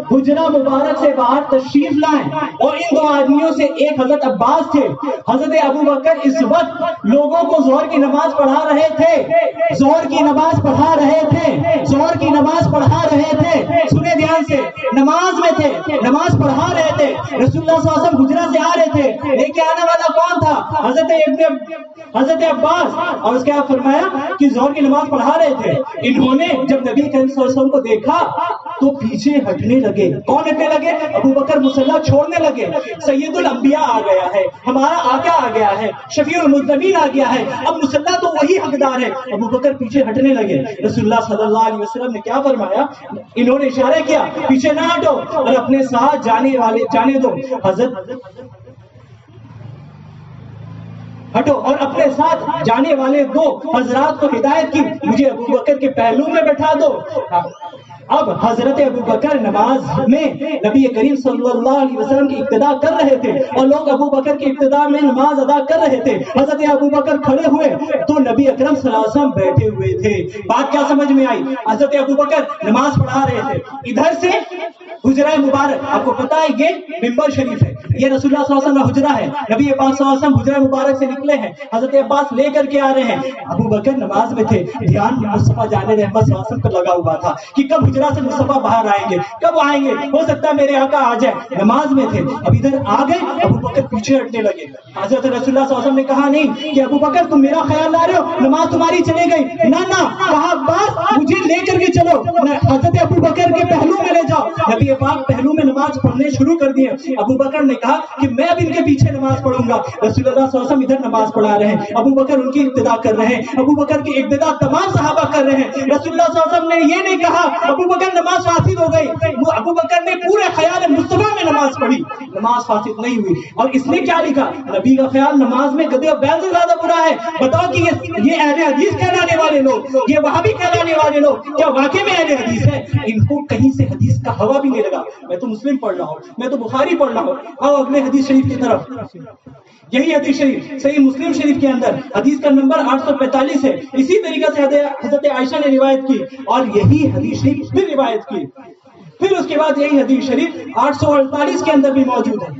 حجرہ مبارک سے باہر تشریف لائیں, اور ان 2 آدمیوں سے ایک حضرت عباس تھے. حضرت ابو بکر اس وقت لوگوں کو ظہر کی نماز پڑھا رہے تھے, ظہر کی نماز پڑھا رہے تھے, ظہر کی نماز پڑھا رہے تھے. سنیں دھیان سے, نماز میں تھے, نماز پڑھا رہے تھے. رسول اللہ صلی اللہ علیہ وسلم حجرہ سے آ رہے تھے, لے کے آنے والا کون تھا؟ حضرت عباس. اور اس کے بعد فرمایا کہ ظہر کی نماز پڑھا رہے تھے. انہوں نے جب نبی کریم صلی اللہ علیہ وسلم کو دیکھا تو پیچھے ہٹنے لگے. کون ہٹنے لگے؟ ابو بکر مصلی چھوڑنے لگے. سید الانبیاء آ گیا ہے, ہمارا آقا آ گیا ہے, شفیع المذنبین آ گیا ہے, اب مصلی تو وہی حقدار ہے. ابو بکر پیچھے ہٹنے لگے. رسول اللہ صلی اللہ علیہ وسلم نے کیا فرمایا؟ انہوں نے اشارہ کیا پیچھے نہ ہٹو اور اپنے ساتھ جانے دو. ہٹو. اور اپنے ساتھ جانے والے دو حضرات کو ہدایت کی, مجھے ابو بکر کے پہلو میں بیٹھا دو. اب حضرت ابو بکر نماز میں نبی کریم صلی اللہ علیہ وسلم کی ابتدا کر رہے تھے, اور لوگ ابو بکر کی ابتدا میں نماز ادا کر رہے تھے. حضرت ابو بکر کھڑے ہوئے تو نبی اکرم صلی اللہ علیہ وسلم بیٹھے ہوئے تھے. بات کیا سمجھ میں آئی؟ حضرت ابو بکر نماز پڑھا رہے تھے, ادھر سے حجرہ مبارک, آپ کو پتا ہے یہ ممبر شریف ہے, یہ رسول اللہ صلی اللہ علیہ وسلم کا حجرہ ہے. نبی پاک صلی اللہ علیہ وسلم حجرہ مبارک سے نکلے ہیں, حضرت عباس لے کر کے آ رہے ہیں. ابو بکر نماز میں تھے, دھیان مصطفیٰ جان رحمت صلی اللہ علیہ وسلم پر لگا ہوا تھا کہ کب حجرہ سے مصطفیٰ باہر آئیں گے, کب آئیں گے, ہو سکتا ہے میرے آقا آ جائے. نماز میں تھے, اب ادھر آ گئے, ابو بکر پیچھے ہٹنے لگے. حضرت رسول اللہ صلی اللہ علیہ وسلم نے کہا نہیں کہ ابو بکر تم میرا خیال لا رہے ہو, نماز تمہاری چلے گئی. نہ کہا عباس مجھے لے کر کے چلو, حضرت ابو بکر کے پہلو میں لے جاؤ. نبی پاک پہلو میں نماز پڑھنے شروع کر دیے. ابو بکر نے کہا کہ میں اب ان کے پیچھے نماز پڑھوں گا. رسول اللہ صلی اللہ علیہ وسلم ادھر نماز پڑھا رہے ہیں, ابو بکر ان کی ابتدا کر رہے ہیں. ابو بکر کی ابتدا تمام صحابہ کر رہے ہیں. رسول اللہ صلی اللہ علیہ وسلم نے یہ نہیں کہا ابو بکر نماز فاسد ہو گئی, ابو بکر نے پورے خیال مصطفیٰ میں نماز پڑھی, نماز فاسد نہیں ہوئی. اور اس نے کیا لکھا, نبی کا خیال نماز میں گدھے اور بیل سے زیادہ برا ہے. بتاؤ کہ یہ اہل حدیث کہلانے والے لوگ, یہ وہابی کہلانے والے لوگ کیا واقعی میں اہل حدیث ہے؟ ان کو کہیں سے حدیث کا ہوا بھی نہیں لگا. میں تو مسلم پڑھ رہا ہوں, میں تو بخاری پڑھ رہا ہوں. آؤ اگلے حدیث شریف کی طرف. یہی حدیث شریف صحیح مسلم شریف کے اندر حدیث کا نمبر 845 ہے. اسی طریقے سے حضرت عائشہ نے روایت کی, اور یہی حدیث شریف پھر روایت کی. پھر اس کے بعد یہی حدیث شریف 848 کے اندر بھی موجود ہے.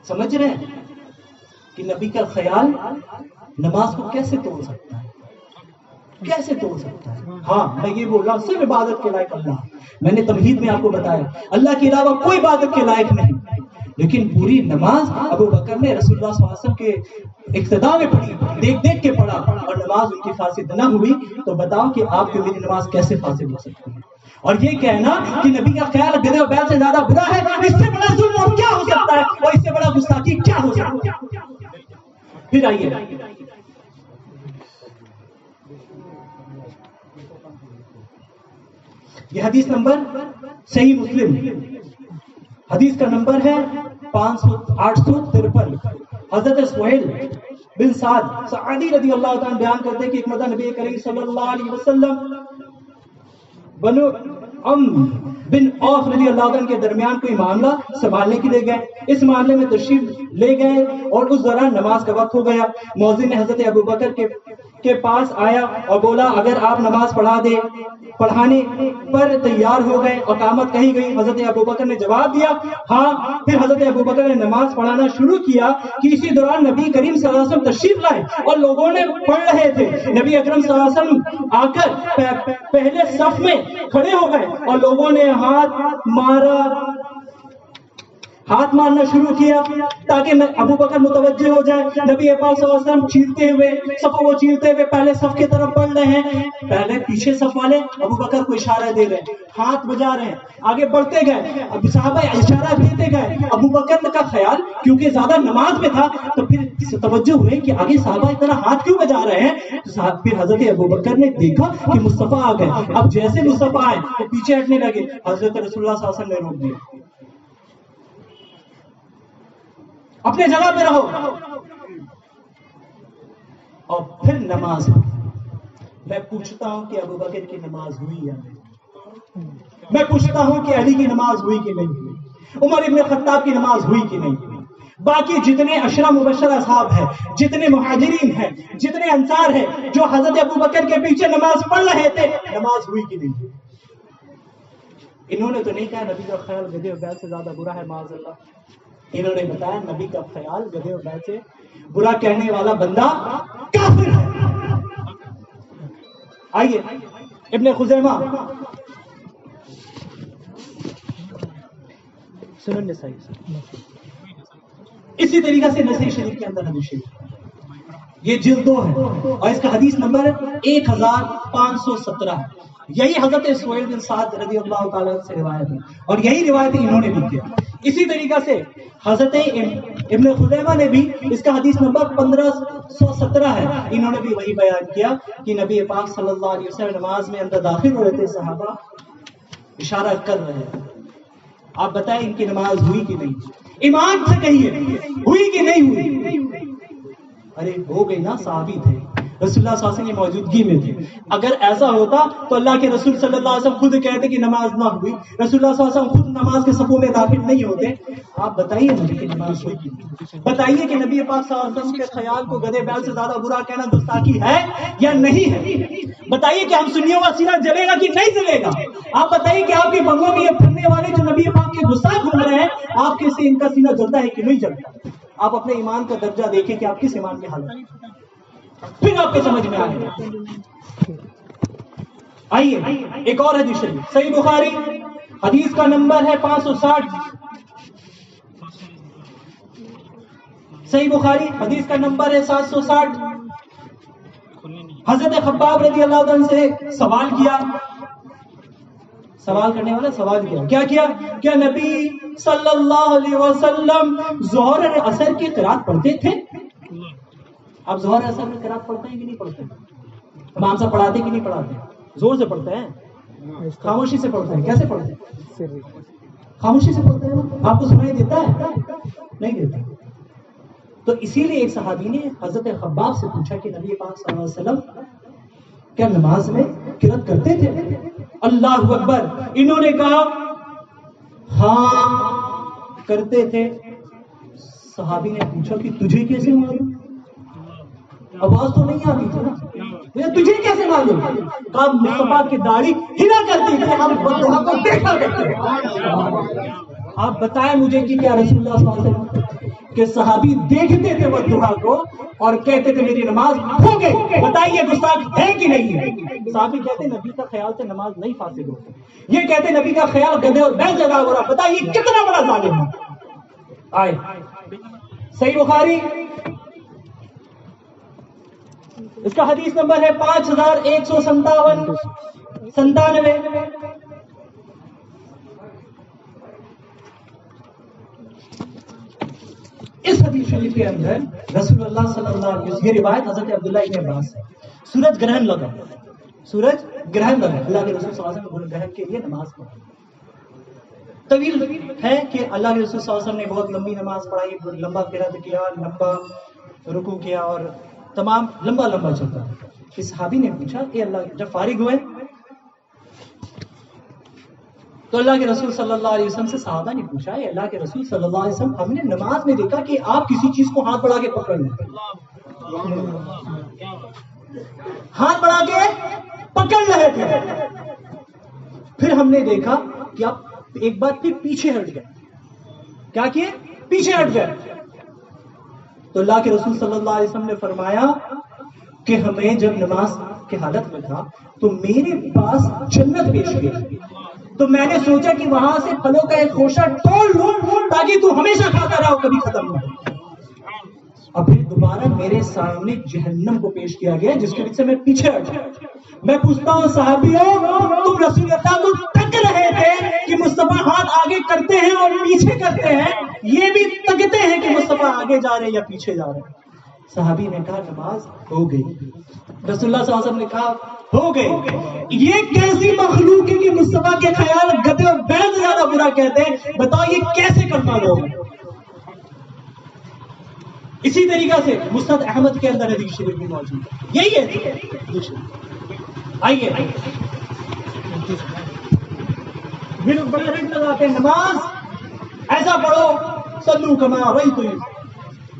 سمجھ رہے ہیں کہ نبی کا خیال نماز کو کیسے توڑ سکتا ہے, کیسے توڑ سکتا ہے. ہاں میں یہ بول رہا ہوں صرف عبادت کے لائق اللہ. میں نے تمہید میں آپ کو بتایا اللہ کے علاوہ کوئی عبادت کے لائق نہیں, لیکن پوری نماز ابو بکر نے رسول اللہ صلی اللہ علیہ وسلم کے اقتداء میں پڑھی, دیکھ دیکھ کے پڑھا, اور نماز ان کی فاسد نہ ہوئی. تو بتاؤ کہ آپ کی میری نماز کیسے فاسد ہو سکتی ہے؟ اور یہ کہنا کہ نبی کا خیال گدھے اور بیل سے زیادہ برا ہے, اس سے بڑا ظلم اور کیا ہو سکتا ہے, اور اس سے بڑا گستاخی کیا ہو سکتا ہے؟ پھر آئیے یہ حدیث نمبر صحیح مسلم, حدیث کا نمبر ہے 853. حضرت سہیل بن سعدی رضی اللہ تعالیٰ بیان کرتے ہیں کہ ایک مرتبہ نبی کریم صلی اللہ علیہ وسلم بنو بن عوف رضی اللہ عنہ کے درمیان کوئی معاملہ سنبھالنے کے لیے گئے. اس معاملے میں تشریف لے گئے اور اس دوران نماز کا وقت ہو گیا. مؤذن نے حضرت ابو بکر کے پاس آیا اور بولا اگر آپ نماز پڑھانے پر تیار ہو گئے, اقامت کہی گئی. حضرت ابو بکر نے جواب دیا ہاں. پھر حضرت ابو بکر نے نماز پڑھانا شروع کیا کہ اسی دوران نبی کریم صلی اللہ علیہ وسلم تشریف لائے اور لوگوں نے پڑھ رہے تھے. نبی اکرم صلی اللہ علیہ وسلم آ کر پہلے صف میں کھڑے ہو گئے اور لوگوں نے ہاتھ مارنا شروع کیا تاکہ ابو بکر متوجہ ہو جائے. نبی پاک صلی اللہ علیہ وسلم چیلتے ہوئے پہلے صف کی طرف بڑھ رہے ہیں. پہلے پیچھے صف والے ابو بکر کو اشارہ دے رہے ہیں, ہاتھ بجا رہے ہیں, آگے بڑھتے گئے, اب صحابہ اشارہ دیتے گئے. ابو بکر کا خیال کیونکہ زیادہ نماز میں تھا تو پھر توجہ ہوئے کہ آگے صحابہ اتنا ہاتھ کیوں بجا رہے ہیں. پھر حضرت ابو بکر نے دیکھا کہ مصطفیٰ آ گئے. اب جیسے مصطفیٰ آئے تو پیچھے ہٹنے لگے. حضرت رسول اللہ صلی اللہ علیہ وسلم نے روک دیا, اپنے جگہ پہ رہو. اور پھر نماز میں پوچھتا ہوں کہ ابو بکر کی نماز ہوئی یا نہیں, میں پوچھتا ہوں کہ علی کی نماز ہوئی کہ نہیں ہوئی, عمر ابن خطاب کی نماز ہوئی کہ نہیں ہوئی, باقی جتنے عشرہ مبشرہ اصحاب ہیں, جتنے مہاجرین ہیں, جتنے انصار ہیں جو حضرت ابو بکر کے پیچھے نماز پڑھ رہے تھے, نماز ہوئی کہ نہیں ہوئی. انہوں نے تو نہیں کہا نبی کا خیال گدھے اور بیل سے زیادہ برا ہے معاذ اللہ. انہوں نے بتایا نبی کا خیال گدھے اور بیل سے برا کہنے والا بندہ کافر ہے. آئیے ابن خزیمہ سنن نسائی, اسی طریقے سے نسائی شریف کے اندر حدیث شریف, یہ جلد 2 ہے اور اس کا حدیث نمبر 1517 ہے. یہی حضرت سہیل بن سعد رضی اللہ تعالیٰ سے روایت ہے اور یہی روایت انہوں نے بھی کیا. اسی طریقے سے حضرت ابن خزیمہ نے بھی اس کا حدیث نمبر 1517 ہے. انہوں نے بھی وہی بیان کیا کہ نبی پاک صلی اللہ علیہ وسلم نماز میں اندر داخل ہو رہے تھے, صحابہ اشارہ کر رہے ہیں. آپ بتائیں ان کی نماز ہوئی کہ نہیں؟ ایمان سے کہیے ہوئی کہ نہیں ہوئی؟ ارے ہو گئی نا، صحابی تھے، رسول اللہ صلی اللہ علیہ وسلم کی موجودگی میں تھے. اگر ایسا ہوتا تو اللہ کے رسول صلی اللہ علیہ وسلم خود کہتے کہ نماز نہ ہوئی، رسول اللہ صلی اللہ علیہ وسلم خود نماز کے صفوں میں داخل نہیں ہوتے. آپ بتائیے مجھے کہ نماز ہوئی؟ بتائیے کہ نبی پاک صلی اللہ علیہ وسلم کے خیال کو گدے بیل سے زیادہ برا کہنا گستاخی ہے یا نہیں ہے؟ بتائیے کہ ہم سنیوں کا سینہ جلے گا کہ نہیں جلے گا؟ آپ بتائیے کہ آپ کے بنگلوں میں یہ پھرنے والے جو نبی پاک کے گستاخ گھوم رہے ہیں، آپ کے سے ان کا سینہ جلتا ہے کہ نہیں جلتا؟ آپ اپنے ایمان کا درجہ دیکھیں کہ آپ کس ایمان میں حالت ہے، پھر آپ کو سمجھ میں آئے گا. آئیے ایک اور حدیث شریف، صحیح بخاری حدیث کا نمبر ہے 560. صحیح بخاری حدیث کا نمبر ہے 760. حضرت خباب رضی اللہ عنہ سے سوال کیا، سوال کرنے والا سوال کیا کیا نبی صلی اللہ علیہ وسلم ظہر اور عصر کی قرات پڑھتے تھے؟ آپ ظہر عصر میں قرات پڑھتے ہیں کہ نہیں پڑھتے؟ امام صاحب پڑھاتے کہ نہیں پڑھاتے؟ زور سے پڑھتے ہیں، خاموشی سے پڑھتے ہیں؟ کیسے پڑھتے ہیں؟ خاموشی سے پڑھتے ہیں. آپ کو سنائی دیتا ہے؟ نہیں دیتا. تو اسی لیے ایک صحابی نے حضرت خباب سے پوچھا کہ نبی پاک صلی اللہ علیہ وسلم کیا نماز میں قرات کرتے تھے؟ اللہ اکبر. انہوں نے کہا ہاں کرتے تھے. صحابی نے پوچھا کہ تجھے کیسے معلوم؟ آواز تو نہیں آتی تھی نا، تجھے کیسے معلوم؟ کہا مصطفیٰ کی داڑھی ہلا کرتی تھی، ہم بدوحا کو دیکھا کرتے ہیں. آپ بتائیں مجھے کہ کیا رسول اللہ صلی اللہ علیہ وسلم کے صحابی دیکھتے تھے بدوحا کو اور کہتے تھے میری نماز ہو گئی؟ بتائیے گستاخ ہے کہ نہیں ہے؟ صحابی کہتے نبی کا خیال سے نماز نہیں فاسد ہوتی، یہ کہتے نبی کا خیال گدھے اور بیل جگہ ہو رہا. بتائیے کتنا بڑا ظالم ہے. آئے صحیح بخاری اس کا حدیث نمبر ہے 5197. اس حدیث شریف کے اندر رسول اللہ صلی اللہ علیہ وسلم، یہ روایت حضرت عبداللہ ابن عباس ہے، سورج گرہن لگا، سورج گرہن لگا، اللہ کے رسول صلی اللہ علیہ وسلم گرہن کے لیے نماز پڑھی. طویل ہے کہ اللہ کے رسول صلی اللہ علیہ وسلم نے بہت لمبی نماز پڑھائی، لمبا قرات کیا، لمبا رکوع کیا اور تمام لمبا چلتا. اس صحابی نے پوچھا کہ اللہ جب فارغ ہوئے تو اللہ کے رسول صلی اللہ علیہ وسلم سے صحابہ نے پوچھا کہ اللہ کے رسول صلی اللہ علیہ وسلم ہم نے نماز میں دیکھا کہ آپ کسی چیز کو ہاتھ بڑھا کے پکڑ لیتے، ہاتھ بڑھا کے پکڑ رہے تھے. پھر ہم نے دیکھا کہ آپ ایک بار پھر پیچھے ہٹ گئے. کیا کیے؟ پیچھے ہٹ گئے. تو اللہ کے رسول صلی اللہ علیہ وسلم نے فرمایا کہ ہمیں جب نماز کے حالت میں تھا تو میرے پاس جنت پیش گئی، تو میں نے سوچا کہ وہاں سے پھلوں کا ایک خوشہ توڑ لوں تاکہ تو ہمیشہ کھاتا رہو، کبھی ختم نہ ہو. اور پھر دوبارہ میرے سامنے جہنم کو پیش کیا گیا جس کی وجہ سے میں پیچھے ہٹ گیا. میں پوچھتا ہوں صحابیوں، تم رسول اللہ کو تک رہے تھے کہ مصطفیٰ ہاتھ آگے کرتے ہیں اور پیچھے کرتے ہیں، یہ بھی تکتے ہیں کہ مصطفیٰ آگے جا رہے ہیں یا پیچھے جا رہے ہیں. صحابی نے کہا نماز ہو گئی. رسول اللہ صلی اللہ علیہ وسلم نے کہا ہو گئی. یہ کیسی مخلوق ہے کہ مصطفیٰ کے خیال گدھے اور بیل سے زیادہ برا کہتے ہیں؟ بتاؤ یہ کیسے کرنا لوگ. اسی طریقہ سے مسند احمد کے اندر حدیث شریف بھی موجود ہے، یہی ہے. آئیے پھر بڑے رنگ لگاتے ہیں نماز ایسا پڑھو صلو کما رأیتم،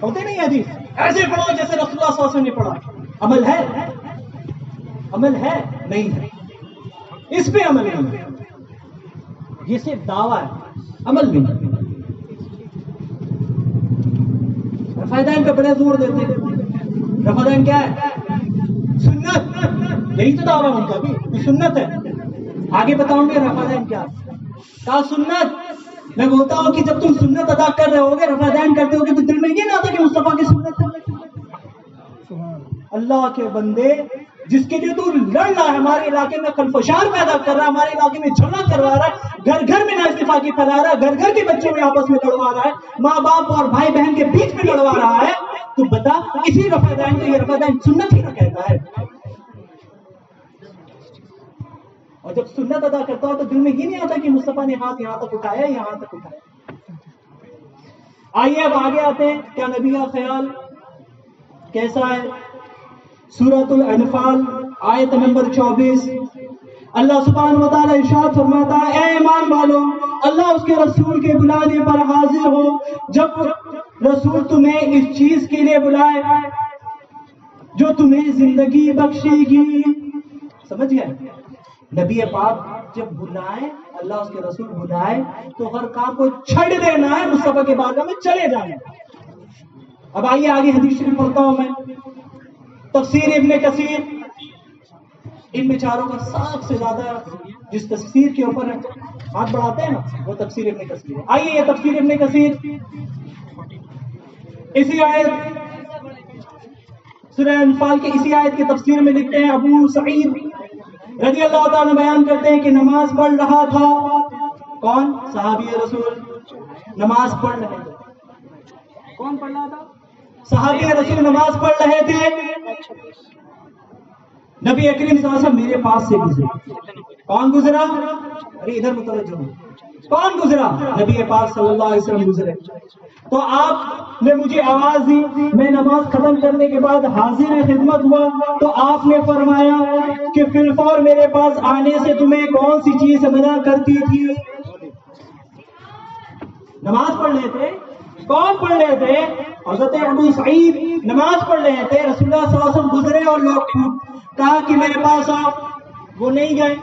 ہوتے نہیں حدیث ایسے پڑھو جیسے رسول اللہ صلی اللہ علیہ وسلم نے پڑھا. عمل ہے؟ عمل ہے؟ نہیں ہے. اس پہ عمل نہیں ہے، یہ صرف دعویٰ ہے، عمل نہیں. رفع پہ بڑے زور دیتے ہیں. رفع کیا ہے؟ سنت. یہی تو دعویٰ ان کا بھی، یہ سنت ہے. آگے بتاؤں گے رفع کیا. کہا سنت. میں بولتا ہوں کہ جب تم سنت ادا کر رہے ہوگے، رفع کرتے ہوگے، تو دل میں یہ نہ آتا کہ مصطفیٰ کی سنت ہے. اللہ کے بندے جس کے لیے تو لڑ رہا ہے، ہمارے علاقے میں خلفشار پیدا کر رہا ہے، ہمارے علاقے میں جھگڑا کروا رہا ہے، گھر گھر میں نااتفاقی پھیلا رہا ہے، گھر گھر کے بچوں میں آپس میں لڑوا رہا ہے، ماں باپ اور بھائی بہن کے بیچ میں لڑوا رہا ہے، تو بتا اسی رفع کو یہ رفع سنت ہی نہ کہتا ہے. اور جب سنت ادا کرتا ہو تو دل میں یہ نہیں آتا کہ مصطفیٰ نے ہاتھ یہاں تک اٹھایا، یہاں تک اٹھایا. آئیے اب آگے آتے ہیں، کیا نبی کا خیال کیسا ہے؟ سورۃ الانفال آیت نمبر 24، اللہ سبحانہ و تعالیٰ ارشاد فرماتا ہے، اے ایمان والو، اللہ اس کے رسول کے بلانے پر حاضر ہو جب رسول تمہیں اس چیز کے لیے بلائے جو تمہیں زندگی بخشے گی۔ سمجھ گئے؟ نبی پاک جب بلائے، اللہ اس کے رسول بلائے تو ہر کام کو چھڑ دینا ہے، مصطفیٰ کے بارگاہ میں چلے جانا ہے۔ اب آئیے آگے حدیث شریف پڑھتا ہوں میں، تفسیر ابن کثیر، ان بیچاروں کا سب سے زیادہ جس تفسیر کے اوپر ہاتھ بڑھاتے ہیں نا وہ تفسیر ابن کثیر ہے۔ آئیے یہ تفسیر ابن کثیر اسی آیت سورہ انفال کے اسی آیت کی تفسیر میں لکھتے ہیں، ابو سعید رضی اللہ تعالیٰ بیان کرتے ہیں کہ نماز پڑھ رہا تھا، کون؟ صحابی رسول نماز پڑھ رہے تھے۔ کون پڑھ رہا تھا؟ صحابی رسول نماز پڑھ رہے تھے، نبی اکرم صلی اللہ علیہ وسلم میرے پاس سے گزرے۔ کون گزرا؟ ارے ادھر متوجہ ہو، کون گزرا؟ نبی پاک صلی اللہ علیہ وسلم گزرے تو آپ نے مجھے آواز دی، میں نماز ختم کرنے کے بعد حاضر خدمت ہوا تو آپ نے فرمایا کہ فی الفور میرے پاس آنے سے تمہیں کون سی چیز منع کرتی تھی؟ نماز پڑھ رہے تھے، کون پڑھ رہے تھے؟ حضرت ابو سعید نماز پڑھ رہے تھے، رسول اللہ صلی اللہ علیہ وسلم گزرے اور لوگ کہا کہ میرے پاس آؤ، وہ نہیں گئے۔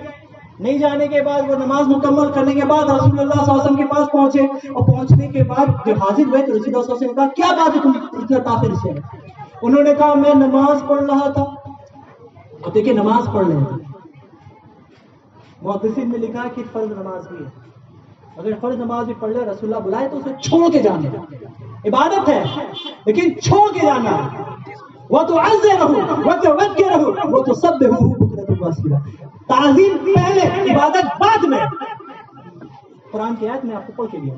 نہیں جانے کے بعد وہ نماز مکمل کرنے کے بعد رسول اللہ صلی اللہ علیہ وسلم کے پاس پہنچے اور پہنچنے کے بعد جب حاضر ہوئے تو رسول اللہ صلی اللہ علیہ وسلم نے کہا کیا بات ہے تم اتنا تاخیر سے؟ انہوں نے کہا میں نماز پڑھ رہا تھا۔ اور دیکھیں نماز پڑھ رہے ہیں، محدثین نے لکھا کہ فرض نماز بھی ہے، اگر فرض نماز بھی پڑھ لے رسول اللہ بلائے تو اسے چھوڑ کے جانا ہے، عبادت ہے لیکن چھوڑ کے جانا ہے۔ وَتُعَزِّرُهُ وَتُوَقِّرُهُ وَتُسَبِّحُهُ بُكْرَةً وَأَصِيلًا، تعظیم پہلے عبادت بعد میں۔ قرآن کی آیت میں آپ کو پڑھ کے دیا،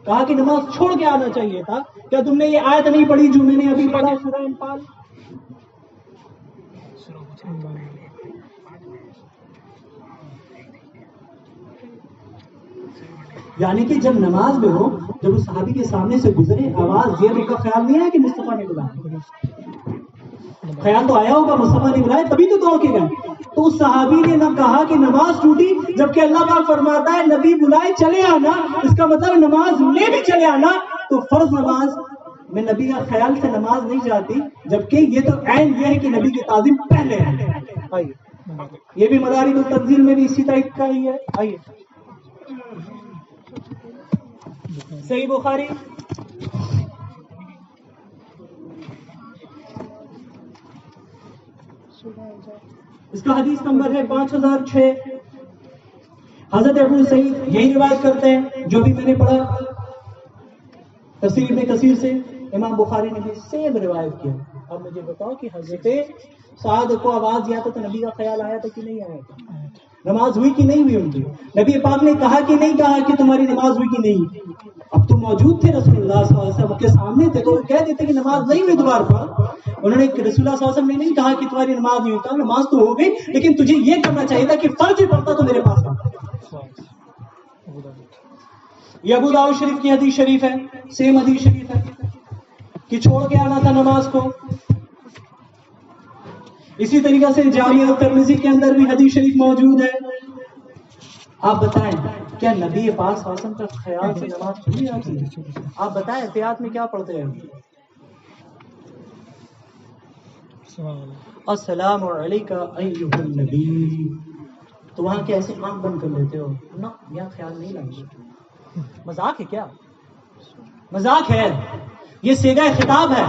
کہا کہ نماز چھوڑ کے آنا چاہیے تھا۔ کیا تم نے یہ آیت نہیں پڑھی جو میں نے ابھی پڑھا سورہ انفال؟ یعنی کہ جب نماز میں ہو، جب اس صحابی کے سامنے سے گزرے، آواز یہ کا خیال نہیں آیا کہ مصطفیٰ نے بلایا؟ خیال تو آیا ہوگا مصطفیٰ نے بلایا تبھی تو دوڑ کے گئے۔ تو اس صحابی نے نہ کہا کہ نماز ٹوٹی، جبکہ اللہ پاک فرماتا ہے نبی بلائے چلے آنا، اس کا مطلب نماز میں بھی چلے آنا۔ تو فرض نماز میں نبی کا خیال سے نماز نہیں جاتی، جبکہ یہ تو عین یہ ہے کہ نبی کی تعظیم پہلے ہے۔ آئیے یہ بھی مدارک التنزیل میں بھی اسی ٹائپ کا ہی ہے۔ آئیے صحیح بخاری اس کا حدیث نمبر ہے 5006۔ حضرت ابو سعید یہی روایت کرتے ہیں جو بھی میں نے پڑھا تفسیر ابن کثیر سے، امام بخاری نے بھی سیم روایت کیا۔ اب مجھے بتاؤ کہ حضرت سعد کو آواز دیا تھا تو نبی کا خیال آیا تھا کہ نہیں آیا تھا؟ نماز ہوئی کہ نہیں ہوئی ان کی؟ نبی پاک نے کہا کہ نہیں کہا کہ تمہاری نماز ہوئی کہ نہیں؟ اب تو موجود تھے رسول اللہ صلی اللہ علیہ وسلم کے سامنے تھے تو وہ کہہ دیتے کہ نماز نہیں ہوئی دوبارہ پڑھ۔ انہوں نے رسول اللہ صلی اللہ علیہ وسلم نے نہیں کہا کہ تمہاری نماز نہیں ہوئی، نماز تو ہو گئی لیکن تجھے یہ کرنا چاہیے تھا کہ فرض بھی پڑتا تو میرے پاس آتا۔ یہ ابو داؤد شریف کی حدیث شریف ہے، سیم حدیث شریف ہے کہ چھوڑ کے آنا تھا نماز کو۔ اسی طریقے سے جامع ترمذی کے اندر بھی حدیث شریف موجود ہے۔ آپ بتائیں کیا نبی پاک صلی اللہ علیہ وسلم کا خیال سے نماز پڑھی جاتی ہے؟ آپ بتائیں احتیاط میں کیا پڑھتے ہیں؟ السلام علیکم ایھا النبی، تو وہاں کیسے آنکھ بند کر لیتے ہو؟ نہ یہاں خیال نہیں لگتا۔ مذاق ہے کیا؟ مذاق ہے، یہ صیغہ خطاب ہے۔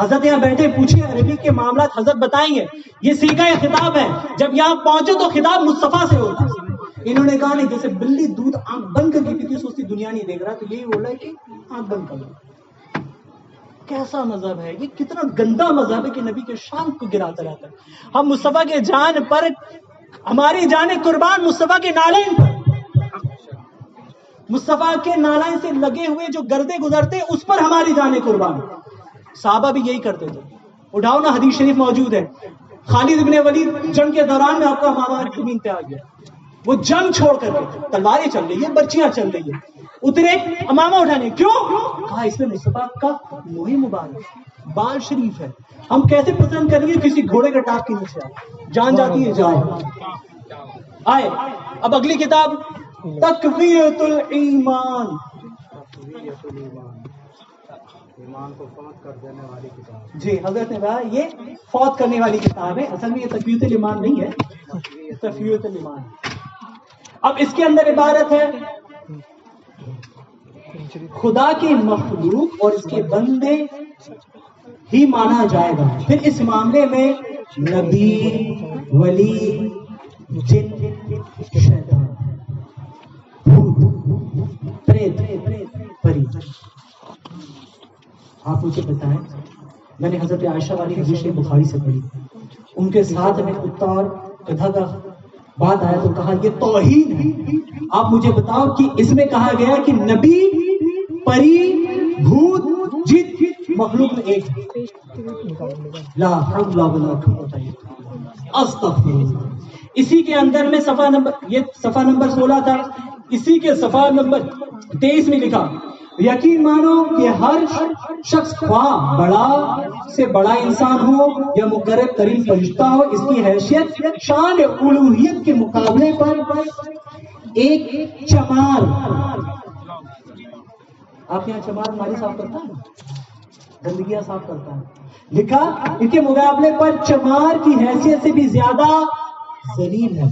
حضرت یہاں بیٹھے پوچھے عربی کے معاملات حضرت بتائیں گے، یہ صیغہ خطاب ہے۔ جب یہاں پہنچے تو خطاب مصطفیٰ سے ہوتا۔ انہوں نے کہا نہیں، جیسے بلی دودھ آنکھ بند کر کے پیتی سوچتی دنیا نہیں دیکھ رہا، تو یہی بول رہا ہے کہ آنکھ بند کر لو۔ کیسا مذہب ہے یہ؟ کتنا گندا مذہب ہے کہ نبی کے شان کو گراتا رہتا ہے۔ ہم مصطفیٰ کے جان پر، ہماری جانیں قربان مصطفیٰ کے نالین پر، مصطفیٰ کے نالین سے لگے ہوئے جو گردے گزرتے اس پر ہماری جانیں قربان۔ صحابہ بھی یہی کرتے تھے۔ اٹھاؤ نا، حدیث شریف موجود ہے، خالد ابن ولید جنگ کے دوران میں آپ کا ماما زمین پہ آ گیا، وہ جنگ چھوڑ کر کے، تلواریں چل رہی ہے، برچیاں چل رہی ہے، اترے امامہ اٹھانے. کیوں؟ کہا اس میں مصطفیٰ کا موہ مبارک بال شریف ہے. ہم کیسے پسند کریں گے کسی گھوڑے کا ٹاپ کے نیچے جان جاتی ہے جائے. آئے اب اگلی کتاب تقویۃ الایمان. ایمان کو فوت کر دینے والی کتاب. جی حضرت نے کہا یہ فوت کرنے والی کتاب ہے. اصل میں یہ تقویۃ الایمان نہیں ہے, تقویۃ الایمان. اب اس کے اندر عبارت ہے خدا کی مخلوق اور اس کے بندے ہی مانا جائے گا. پھر اس معاملے میں نبی, ولی, جن, شیطان, بھوت, پریت, پری. آپ مجھے بتائیں, میں نے حضرت عائشہ والی حدیث بخاری سے پڑھی, ان کے ساتھ میں کتا اور گدھا کا بات آیا تو کہا یہ توہین ہے. آپ مجھے بتاؤ کہ اس میں کہا گیا کہ نبی, پری, بھوت, جن مخلوق میں ایک لا حول ولا قوت الا باللہ. استغفر اللہ. اسی کے اندر میں صفحہ نمبر, یہ صفحہ نمبر 16 تھا, اسی کے صفحہ نمبر 23 میں لکھا یقین مانو کہ ہر شخص خواہ بڑا سے بڑا انسان ہو یا مقرب ترین فرشتہ ہو, اس کی حیثیت شان الوہیت کے مقابلے پر ایک چمار. آپ یہاں چمار مالی صاف کرتا ہے, گندگیاں صاف کرتا ہے. لکھا ان کے مقابلے پر چمار کی حیثیت سے بھی زیادہ ذلیل ہے.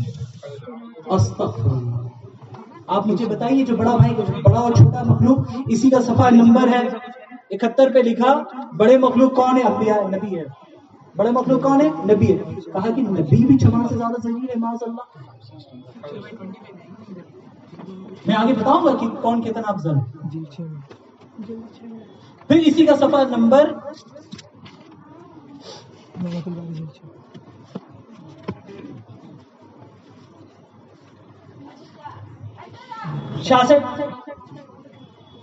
استغفر اللہ. آپ مجھے بتائیے جو بڑا بھائی, بڑا اور چھوٹا مخلوق, اسی کا صفحہ نمبر ہے 71 پہ لکھا بڑے مخلوق کون ہے؟ انبیاء, نبی ہے. بڑے مخلوق کون ہے؟ نبی ہے. کہا کہ نبی بھی چمار سے زیادہ ذلیل ہے معاذ اللہ. میں آگے بتاؤں گا کہ کون کتنا افضل ہے. پھر اسی کا صفحہ نمبر 66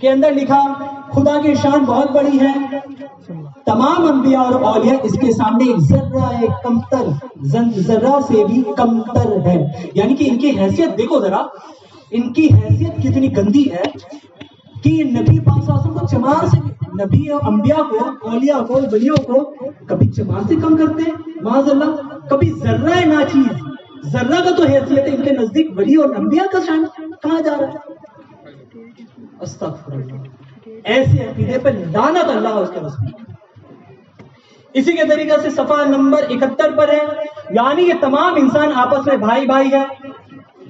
کے اندر لکھا خدا کی شان بہت بڑی ہے, تمام انبیاء اور اولیاء اس کے سامنے ایک ذرہ کمتر, ذرہ سے بھی کمتر ہے. یعنی کہ ان کی حیثیت دیکھو ذرا, ان کی حیثیت کتنی گندی ہے کہ نبی پاک صلی اللہ علیہ وسلم کو چمار سے, نبی اور انبیاء کو, اولیاء کو, ولیوں کو کبھی چمار سے کم کرتے ہیں معاذ اللہ, کبھی ذرہ ناچیز, ذرہ کا تو حیثیت ہے ان کے نزدیک, ولی اور انبیاء کا شان کہاں جا رہا ہے. استغفر اللہ. ایسے عقیدے پر لعنت اللہ اس کے رسول. اسی کے طریقے سے صفحہ نمبر 71 پر ہے, یعنی یہ تمام انسان آپس میں بھائی بھائی ہے,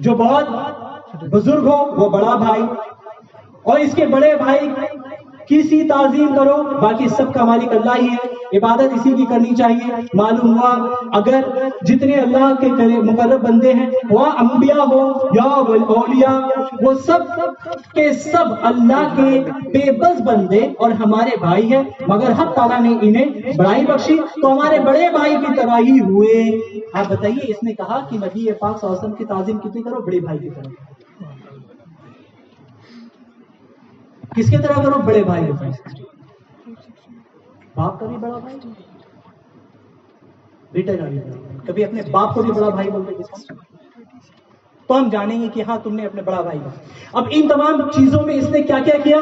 جو بہت بزرگ ہو وہ بڑا بھائی, اور اس کے بڑے بھائی کسی تعظیم کرو, باقی سب کا مالک اللہ ہی ہے, عبادت اسی کی کرنی چاہیے. معلوم ہوا اگر جتنے اللہ کے مقرب بندے ہیں, وہ انبیاء ہو یا اولیاء, وہ سب کے سب اللہ کے بے بس بندے اور ہمارے بھائی ہیں, مگر حق تعالیٰ نے انہیں بڑائی بخشی تو ہمارے بڑے بھائی کی طرح ہی ہوئے. آپ بتائیے, اس نے کہا کہ نبی پاک صلی اللہ علیہ وسلم کی تعظیم کتنی کرو؟ بڑے بھائی کی طرح. کس کی طرح کرو؟ بڑے بھائی. باپ کا بھی بڑا بھائی, بیٹے کا بھی بڑا بھائی. کبھی اپنے باپ کو بھی بڑا بھائی بولتے تو ہم جانیں گے کہ ہاں تم نے اپنے بڑا بھائی کا. اب ان تمام چیزوں میں اس نے کیا کیا کیا؟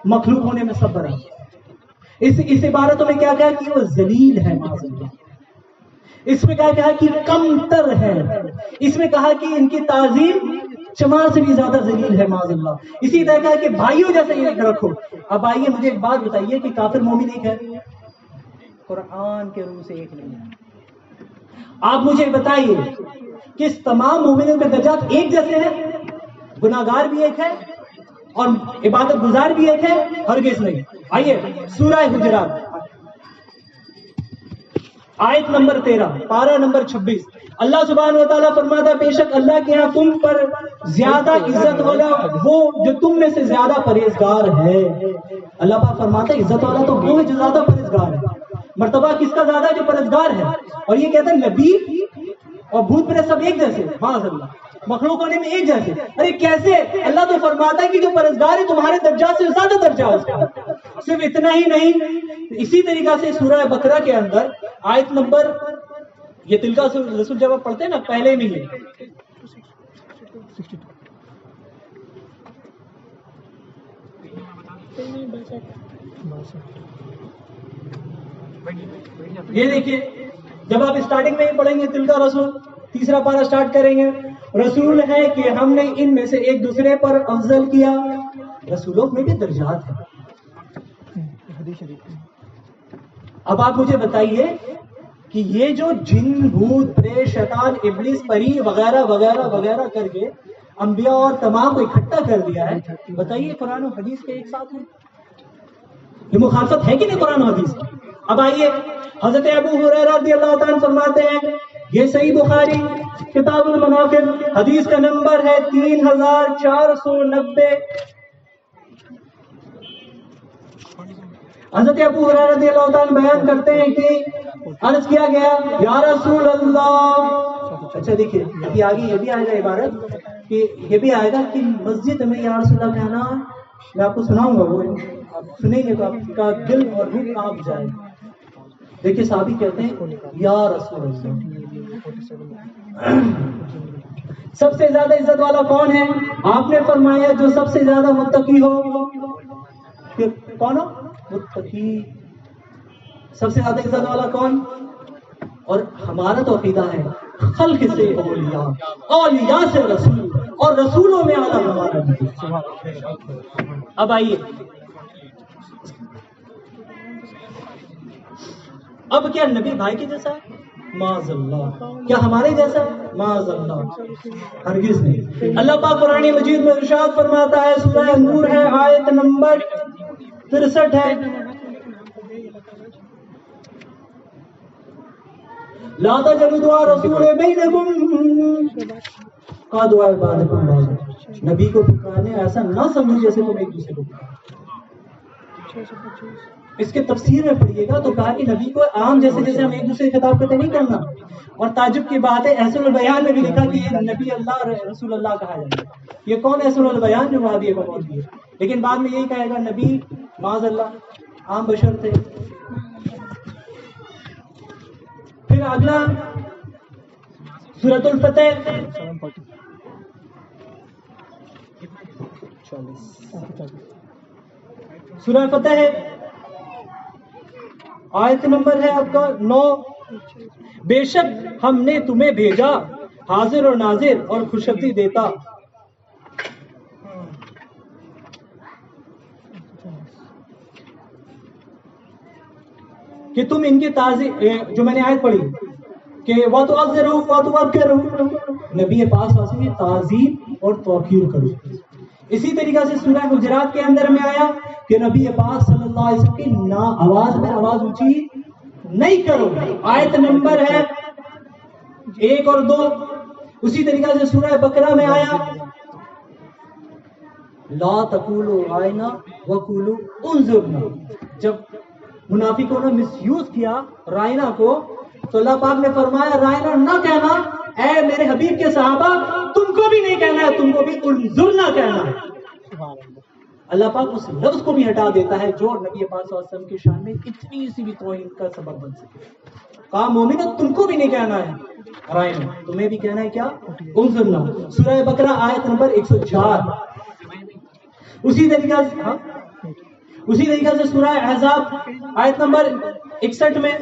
مخلوق ہونے میں سب بڑا. اس عبارتوں میں کیا کہا کہ وہ ذلیل ہے معاذ اللہ. اس میں کیا کہا کہ کمتر ہے. اس میں کہا کہ ان کی تعظیم چمار سے بھی زیادہ ذلیل ہے معاذ اللہ. اسی طرح کہا کہ بھائیوں جیسے ایک رکھو. اب آئیے مجھے ایک بات بتائیے کہ کافر مومن ایک ہے؟ قرآن کے روح سے ایک نہیں ہے. آپ مجھے بتائیے کہ اس تمام مومنوں کے درجات ایک جیسے ہیں؟ گناہگار بھی ایک ہے اور عبادت گزار بھی ایک ہے؟ ہرگز نہیں. آئیے سورہ حجرات آیت نمبر 13 پارہ نمبر 26, اللہ سبحانہ و تعالیٰ فرماتا بے شک اللہ کے ہاں تم پر زیادہ عزت والا وہ جو تم میں سے زیادہ پرہیزگار ہے. اللہ پاک فرماتا ہے عزت والا تو وہ ہے جو زیادہ پرہیزگار ہے. مرتبہ کس کا زیادہ ہے؟ جو پرہیزگار ہے. اور یہ کہتا ہے نبی اور بھوت پریت سب ایک جیسے, معاذ اللہ, مخلوق ہونے میں ایک جیسے. ارے کیسے؟ اللہ تو فرماتا ہے کہ جو پرہیزگار ہے تمہارے درجات سے زیادہ درجہ ہے. صرف اتنا ہی نہیں, اسی طریقہ سے سورہ بقرہ کے اندر آیت نمبر, یہ تلکا رسول جب آپ پڑھتے ہیں نا پہلے میں ہی یہ دیکھیے، جب آپ اسٹارٹنگ میں ہی پڑھیں گے تلکا رسول، تیسرا پارہ اسٹارٹ کریں گے، رسول ہے کہ ہم نے ان میں سے ایک دوسرے پر افضل کیا. رسولوں میں بھی درجات ہیں. اب آپ مجھے بتائیے کہ یہ جو جن بھوت پریت شیطان ابلیس پری وغیرہ وغیرہ وغیرہ کر کے انبیاء اور تمام کو اکٹھا کر دیا ہے، بتائیے قرآن و حدیث کے ایک ساتھ ہیں؟ یہ مخالفت ہے کہ نہیں قرآن و حدیث کی؟ اب آئیے، حضرت ابو ہریرہ رضی اللہ تعالیٰ فرماتے ہیں، یہ صحیح بخاری کتاب المناقب حدیث کا نمبر ہے 3490. حضرت ابو ہریرہ رضی اللہ تعالیٰ بیان کرتے ہیں کہ عرض کیا گیا یا رسول اللہ. اچھا دیکھیے، ابھی آگے یہ بھی آئے گا عبارت کہ یہ بھی آئے گا کہ مسجد میں یا رسول اللہ کہنا، میں آپ کو سناؤں گا، وہ آپ سنیں گے تو آپ کا دل اور روح کانپ جائے. دیکھیے صحابی کہتے ہیں یا رسول اللہ، سب سے زیادہ عزت والا کون ہے؟ آپ نے فرمایا جو سب سے زیادہ متقی ہو. کون ہو؟ متقی. سب سے زیادہ عزت والا کون؟ اور ہمارا تو عقیدہ ہے خلق سے اولیاء، اولیاء سے رسول، اور رسولوں میں اعلیٰ ہمارا نبی. اب آئیے، اب کیا نبی بھائی کے جیسا ہے؟ معاذ اللہ. کیا ہمارے جیسا ہے؟ معاذ اللہ، ہرگز نہیں. اللہ پاک قرآن مجید میں ارشاد فرماتا ہے، سورہ نور ہے، آیت نمبر 63 ہے، لا تجعلوا دعاء رسول بینکم کا دعا بعضکم بعضا. نبی کو پکارنے ایسا نہ سمجھو جیسے تم ایک دوسرے کو پکارتے. اس کے تفسیر میں پڑھیے گا تو کہا کہ نبی کو عام جیسے جیسے ہم ایک دوسرے سے خطاب کرتے نہیں کرنا. اور تعجب کی بات ہے، احسن البیان میں بھی لکھا کہ یہ نبی اللہ رسول اللہ کہا جائے گا. یہ کون احسن البیان جو وہابی کو بول دیے، لیکن بعد میں یہی کہے گا نبی معاذ اللہ عام بشر تھے. پھر اگلا سورۃ الفتح، سورہ فتح ہے، آیت نمبر ہے آپ کا 9. بے شک ہم نے تمہیں بھیجا حاضر اور ناظر اور خوشخبری دیتا. کہ تم ان کی تعظیم، جو میں نے آیت پڑھی کہ وَتُعَذِّرُوا وَتُوَقِّرُوا، نبی پاک صلی اللہ علیہ وسلم کی تعظیم اور توقیر کرو. اسی طریقہ سے سورہ حجرات کے اندر میں آیا کہ نبی پاک صلی اللہ علیہ وسلم کی آواز میں آواز اونچی نہیں کرو، آیت نمبر ہے 1 اور 2. اسی طریقہ سے سورہ بقرہ میں آیا لا تقولوا رائنا وقولوا انظرنا. جب منافقوں نے مس یوز کیا رائنا کو تو اللہ پاک نے فرمایا رائنا نہ کہنا، اے میرے حبیب کے صحابہ تم کو بھی نہیں کہنا ہے، تم کو بھی انظرنا کہنا ہے. اللہ پاک اس لفظ کو بھی ہٹا دیتا ہے جو نبی پاک صلی اللہ علیہ وسلم کی شان میں اتنی سی بھی توہین کا سبب بن سکے. کہا مومنو تم کو بھی نہیں کہنا ہے رائنا، تمہیں بھی کہنا ہے کیا؟ انظرنا. سورہ بقرہ آیت نمبر 104. اسی طریقہ سے سورہ احزاب آیت نمبر 61 میں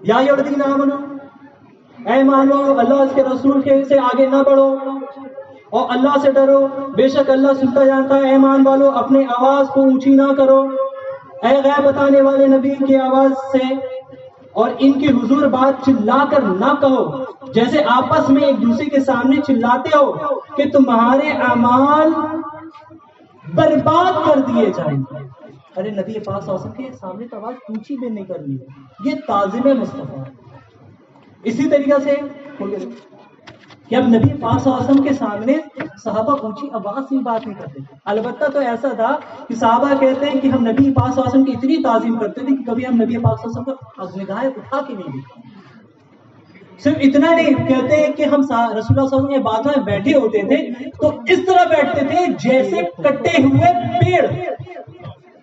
یا الذین آمنو، اے مانو اللہ اس کے رسول کے سے آگے نہ بڑھو اور اللہ سے ڈرو، بے شک اللہ سنتا جانتا ہے. ایمان والو اپنے آواز کو اونچی نہ کرو، اے غیب بتانے والے نبی کی آواز سے اور ان کی حضور بات چلا کر نہ کہو جیسے آپس میں ایک دوسرے کے سامنے چلاتے ہو کہ تمہارے اعمال برباد کر دیے جائیں. ارے نبی پاک صلی اللہ علیہ وسلم کے سامنے تو آواز اونچی بھی نہیں کرنی ہے، یہ تعظیم مصطفیٰ. اسی طریقہ سے کہ اب نبی پاک صلی اللہ علیہ وسلم کے سامنے صحابہ اونچی آواز سے بات نہیں کرتے. البتہ تو ایسا تھا کہ صحابہ کہتے ہیں کہ ہم نبی پاک صلی اللہ علیہ وسلم کی اتنی تعظیم کرتے تھے کہ کبھی ہم نبی پاک صلی اللہ علیہ وسلم کو نگاہیں اٹھا کے نہیں دیکھتے. صرف اتنا نہیں، کہتے ہیں کہ ہم رسول اللہ صلی اللہ علیہ وسلم کے باتوں میں بیٹھے ہوتے تھے تو اس طرح بیٹھتے تھے جیسے کٹے ہوئے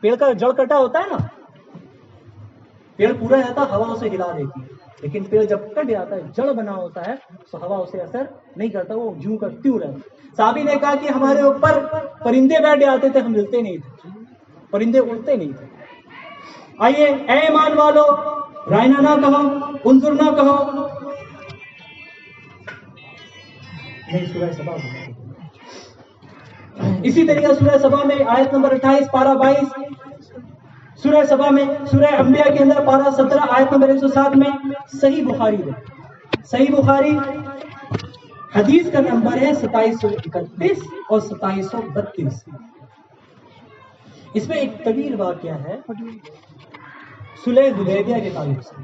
پیڑ کا جڑ کٹا ہوتا ہے نا، پیڑ پورا رہتا ہوا اسے ہلا دیتی ہے، لیکن پیڑ جب کٹ جاتا ہے، جڑ بنا ہوتا ہے، تو ہوا اسے اثر نہیں کرتا، وہ جوں کا تیوں رہتا۔ صحابی نے کہا کہ ہمارے اوپر پرندے بیٹھ جاتے تھے، ہم ملتے نہیں تھے، پرندے اڑتے نہیں تھے۔ آئیے اے ایمان والو، رائنا نہ کہو، انظر نہ کہو، نہیں سورہ سبا۔ اسی طریقے سورہ سبا میں آیت نمبر 28 پارہ 22، سورہ سبا میں سورہ انبیاء کے اندر پارہ 17 آیت نمبر 107 میں صحیح بخاری ہے، صحیح بخاری حدیث کا نمبر ہے 2731 اور 2732۔ اس میں ایک طویل واقعہ ہے صلح حدیبیہ کے تعلق سے۔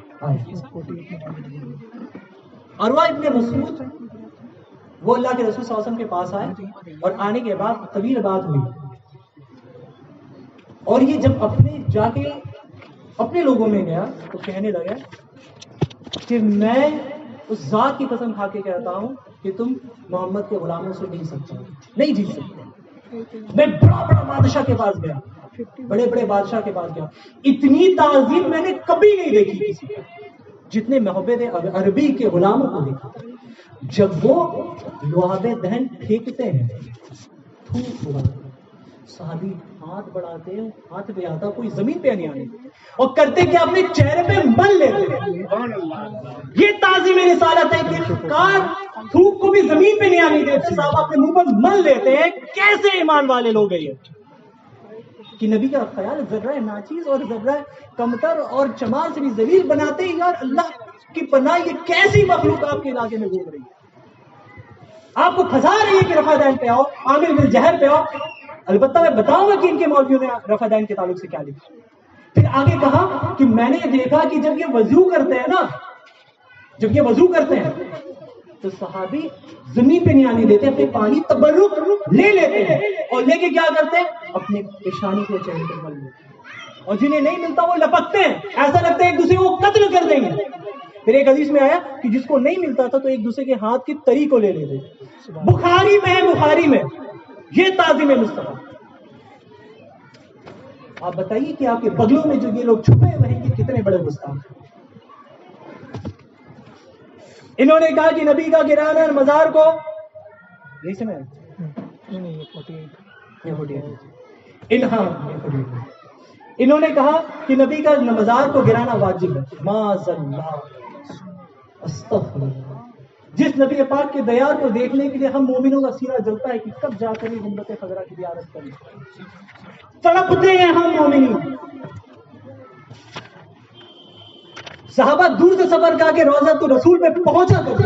عروہ ابن مسعود وہ اللہ کے رسول صلی اللہ علیہ وسلم کے پاس آئے، اور آنے کے بعد طویل بات ہوئی، اور یہ جب اپنے جا کے اپنے لوگوں میں گیا تو کہنے لگا کہ میں اس ذات کی قسم کھا کے کہتا ہوں کہ تم محمد کے غلاموں سے نہیں جیت سکتے۔ میں بڑا بڑا بادشاہ کے پاس گیا، بڑے بڑے بادشاہ کے پاس گیا، اتنی تعظیم میں نے کبھی نہیں دیکھی کسی کی جتنے محبت عربی کے غلاموں کو دیکھا۔ جب وہ لعاب دہن پھینکتے ہیں، تھوک ہوا، صحابی ہاتھ بڑھاتے ہیں، ہاتھ پہ آتا، کوئی زمین پہ نہیں آنے، اور کرتے کہ اپنے چہرے پہ مل لیتے ہیں۔ یہ تعظیم رسالت ہے کہ کار تھوک کو بھی زمین پہ نہیں آنے دیتے، صاحب اپنے منہ پر مل لیتے ہیں۔ کیسے ایمان والے لوگ ہیں یہ کہ نبی کا خیال ذرہ ناچیز اور ذرہ کمتر اور چمار سے بھی ذلیل بناتے ہیں۔ یار اللہ کی پناہ، یہ کیسی مخلوق آپ کے علاقے میں گھوم رہی ہے، آپ کو پھنسا رہی ہے کہ رفع دین پہ آؤ، عامر بن جہر پہ آؤ۔ البتہ میں بتاؤں گا کہ ان کے مولویوں نے رفع دین کے تعلق سے کیا لکھا۔ پھر آگے کہا کہ میں نے دیکھا کہ جب یہ وضو کرتے ہیں نا، جب یہ وضو کرتے ہیں تو صحابی زمین پہ نہیں آنے دیتے، اپنے پانی تبرک لے لیتے ہیں، اور لے کے کیا کرتے ہیں، اپنے پیشانی کو چہرے پہ مل لیتے ہیں، اور جنہیں نہیں ملتا وہ لپکتے ہیں، ایسا لگتا ہے ایک دوسرے کو قتل کر دیں گے۔ پھر ایک حدیث میں آیا کہ جس کو نہیں ملتا تھا تو ایک دوسرے کے ہاتھ کی تری کو لے لیتے۔ بخاری میں ہے، بخاری میں یہ تعظیم مصطفیٰ۔ آپ بتائیے کہ آپ کے بغلوں میں جو یہ لوگ چھپے ہوئے ہیں، یہ کتنے بڑے گستاخ ہیں۔ انہوں نے کہا کہ نبی کا گرانا مزار کو انہوں نے کہا کہ نبی کا مزار کو گرانا واجب ہے۔ معاذ اللہ، استغفر اللہ۔ جس نبی پاک کے دیار کو دیکھنے کے لیے ہم مومنوں کا سینہ جلتا ہے کہ کب جا کر گنبد خضرا کی زیارت کریں، تڑپتے ہیں ہم مومنین۔ صحابہ دور سے سفر کر کے روضۃ الرسول پہ پہنچا کرتے،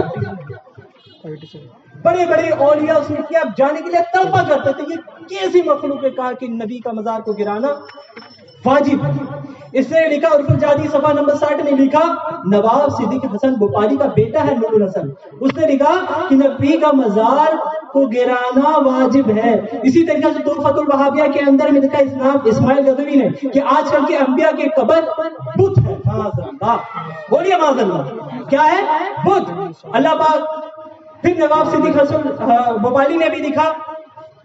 بڑے بڑے اولیاء صوفیاء جانے کے لیے تڑپا کرتے تھے۔ یہ کیسی مخلوق ہے کہا کہ نبی کا مزار کو گرانا واجب ہے۔ اس نے لکھا عرف الجادی صفحہ نمبر 60 میں لکھا، نواب صدیق حسن بخاری کا بیٹا ہے نور الحسن، اس نے لکھا کہ نبی کا مزار کو گرانا واجب ہے۔ اسی طریقے سے تحفۃ الوہابیہ کے اندر میں لکھا اسماعیل غزنوی نے کہ آج کل کے انبیاء کے قبر بت ہے۔ معاذ اللہ، بولیے معاذ اللہ، کیا ہے؟ بت۔ اللہ پاک پھر نواب صدیق حسن بخاری نے بھی لکھا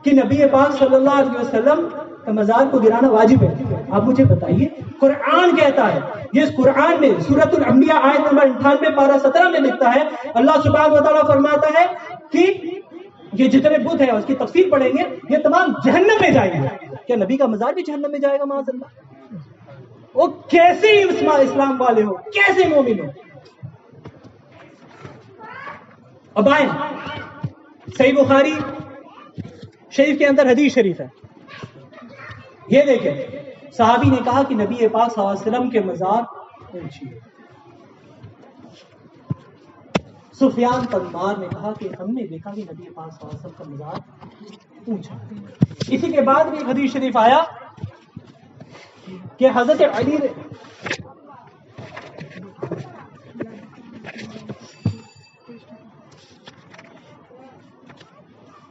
کہ نبی پاک صلی اللہ علیہ وسلم کا مزار کو گرانا واجب ہے۔ آپ مجھے بتائیے، قرآن کہتا ہے، یہ اس قرآن میں سورۃ الانبیاء آیت نمبر 98 پارہ 17 میں لکھتا ہے، اللہ سبحانہ و تعالیٰ فرماتا ہے کہ یہ جتنے بت ہیں اس کی تفسیر پڑھیں گے، یہ تمام جہنم میں جائیں گے۔ کیا نبی کا مزار بھی جہنم میں جائے گا؟ معاذ اللہ۔ وہ کیسے اسلام والے ہو، کیسے مومن ہو۔ اب آئیں، صحیح بخاری شریف کے اندر حدیث شریف ہے، یہ دیکھیں، صحابی نے کہا کہ نبی پاک صلی اللہ علیہ وسلم کے مزار اونچی ہے۔ سفیان تمار نے کہا کہ ہم نے دیکھا کہ نبی پاک صلی اللہ علیہ وسلم کا مزار اونچا ہے۔ اسی کے بعد بھی حدیث شریف آیا کہ حضرت علی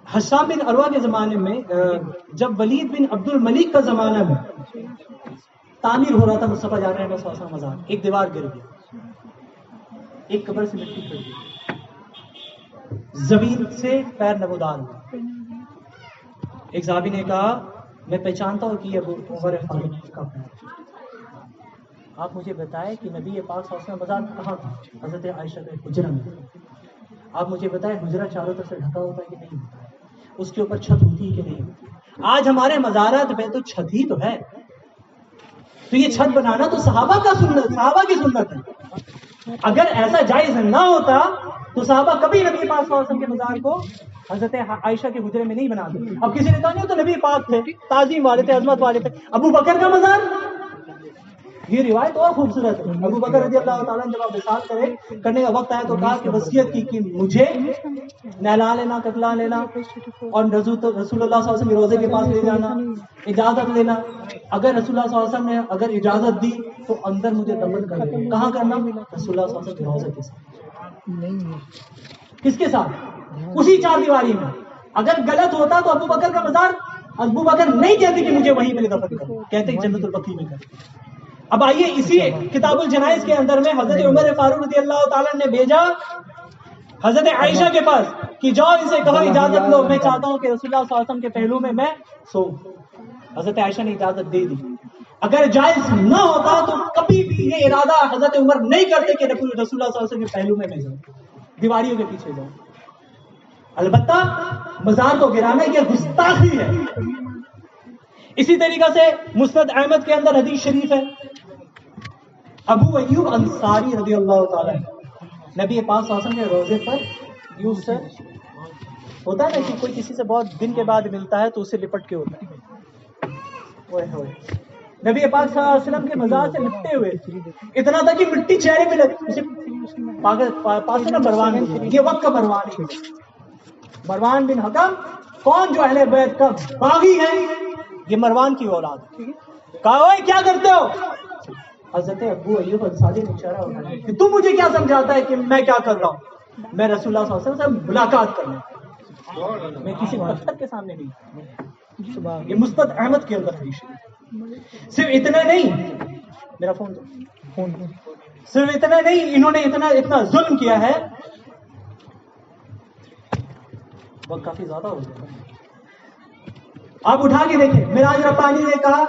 حشام بن عروہ کے زمانے میں، جب ولید بن عبد الملک کا زمانہ میں تعمیر ہو رہا تھا مصطفیٰ جان رحمۃ اللہ علیہ مزار، ایک دیوار گر گئی، ایک قبر سے مٹی پھٹ گئی، زمین سے پیر نمودار ہوا۔ ایک صحابی نے کہا میں پہچانتا ہوں کہ یہ عمر فاروق کا پیر۔ آپ مجھے بتائیں کہ نبی پاک صلی اللہ علیہ وسلم مزار کہاں تھا؟ حضرت عائشہ کے حجرہ میں. آپ مجھے بتائیں حجرہ چاروں طرف سے ڈھکا ہوتا ہے کہ نہیں ہوتا ہے؟ اس کے اوپر چھت ہوتی ہے کہ نہیں ہوتی؟ آج ہمارے مزارات میں تو چھت ہی تو ہے. تو یہ چھت بنانا تو صحابہ کی سنت ہے. اگر ایسا جائز نہ ہوتا تو صحابہ کبھی نبی پاک صلی اللہ علیہ وسلم کے مزار کو حضرت عائشہ کے حجرے میں نہیں بناتے. اب کسی نے کہا نہیں تو نبی پاک تھے، تعظیم والے تھے، عظمت والے تھے. ابو بکر کا مزار، یہ روایت اور خوبصورت ہے. ابو بکر رضی اللہ تعالیٰ جب آپ وصال کرنے کا وقت آیا تو کہا کہ وصیت کی کہ مجھے نہلا لینا، کتلا لینا اور رسول اللہ صلی اللہ علیہ وسلم کے روزے کے پاس لے جانا، اجازت لینا. اگر رسول اللہ صلی اللہ علیہ وسلم نے اگر اجازت دی تو اندر مجھے دفن کر دینا. کہاں کرنا؟ رسول اللہ صلی اللہ علیہ وسلم کے روزے کے ساتھ. کس کے ساتھ؟ اسی چار دیواری میں. اگر غلط ہوتا تو ابو بکر کا مزار ابو بکر نہیں کہتے کہ مجھے وہیں پہ دفن کرو، کہتے کہ جنت البقیع میں کرو. اب آئیے اسی کتاب الجنائز کے اندر میں حضرت عمر فاروق رضی اللہ تعالیٰ نے بھیجا حضرت عائشہ کے پاس کہ جاؤ ان سے کہو اجازت لو، میں چاہتا ہوں کہ رسول اللہ صلی اللہ علیہ وسلم کے پہلو میں سو. حضرت عائشہ نے اجازت دے دی. اگر جائز نہ ہوتا تو کبھی بھی یہ ارادہ حضرت عمر نہیں کرتے کہ رسول اللہ صلی اللہ علیہ وسلم کے پہلو میں جاؤں، دیواریوں کے پیچھے جاؤں. البتہ مزار کو گرانا یہ گستاخی ہے. اسی طریقہ سے مسند احمد کے اندر حدیث شریف ہے، ابو ایوب انصاری رضی اللہ تعالیٰ نبی پاک صلی اللہ علیہ وسلم کے روزے پر یوں سے ہوتا ہے نا کہ کوئی کسی سے بہت دن کے بعد ملتا ہے تو اسے لپٹ کے ہوتا ہے. نبی پاک صلی اللہ علیہ وسلم کے مزار سے لپٹے ہوئے اتنا تھا کہ مٹی چہرے پہ لگتی. پاس نا مروان، یہ وقت کا مروان ہے، مروان بن حکم کون جو اہل بیت کا باغی ہے، یہ مروان کی اولاد. کہا اوئے کیا کرتے ہو؟ حضرت ابو ایوب انصاری نے اشارہ اٹھایا کہ تم مجھے کیا سمجھاتا ہے کہ میں کیا کر رہا ہوں؟ میں رسول اللہ صلی اللہ علیہ وسلم سے ملاقات کرنا، میں کسی پتھر کے سامنے نہیں. یہ مسند احمد کے اندر حدیث ہے. صرف اتنا نہیں، میرا فون صرف اتنا نہیں، انہوں نے اتنا ظلم کیا ہے. وقت کافی زیادہ ہو گیا. آپ اٹھا کے دیکھیں، معراج ربانی نے کہا،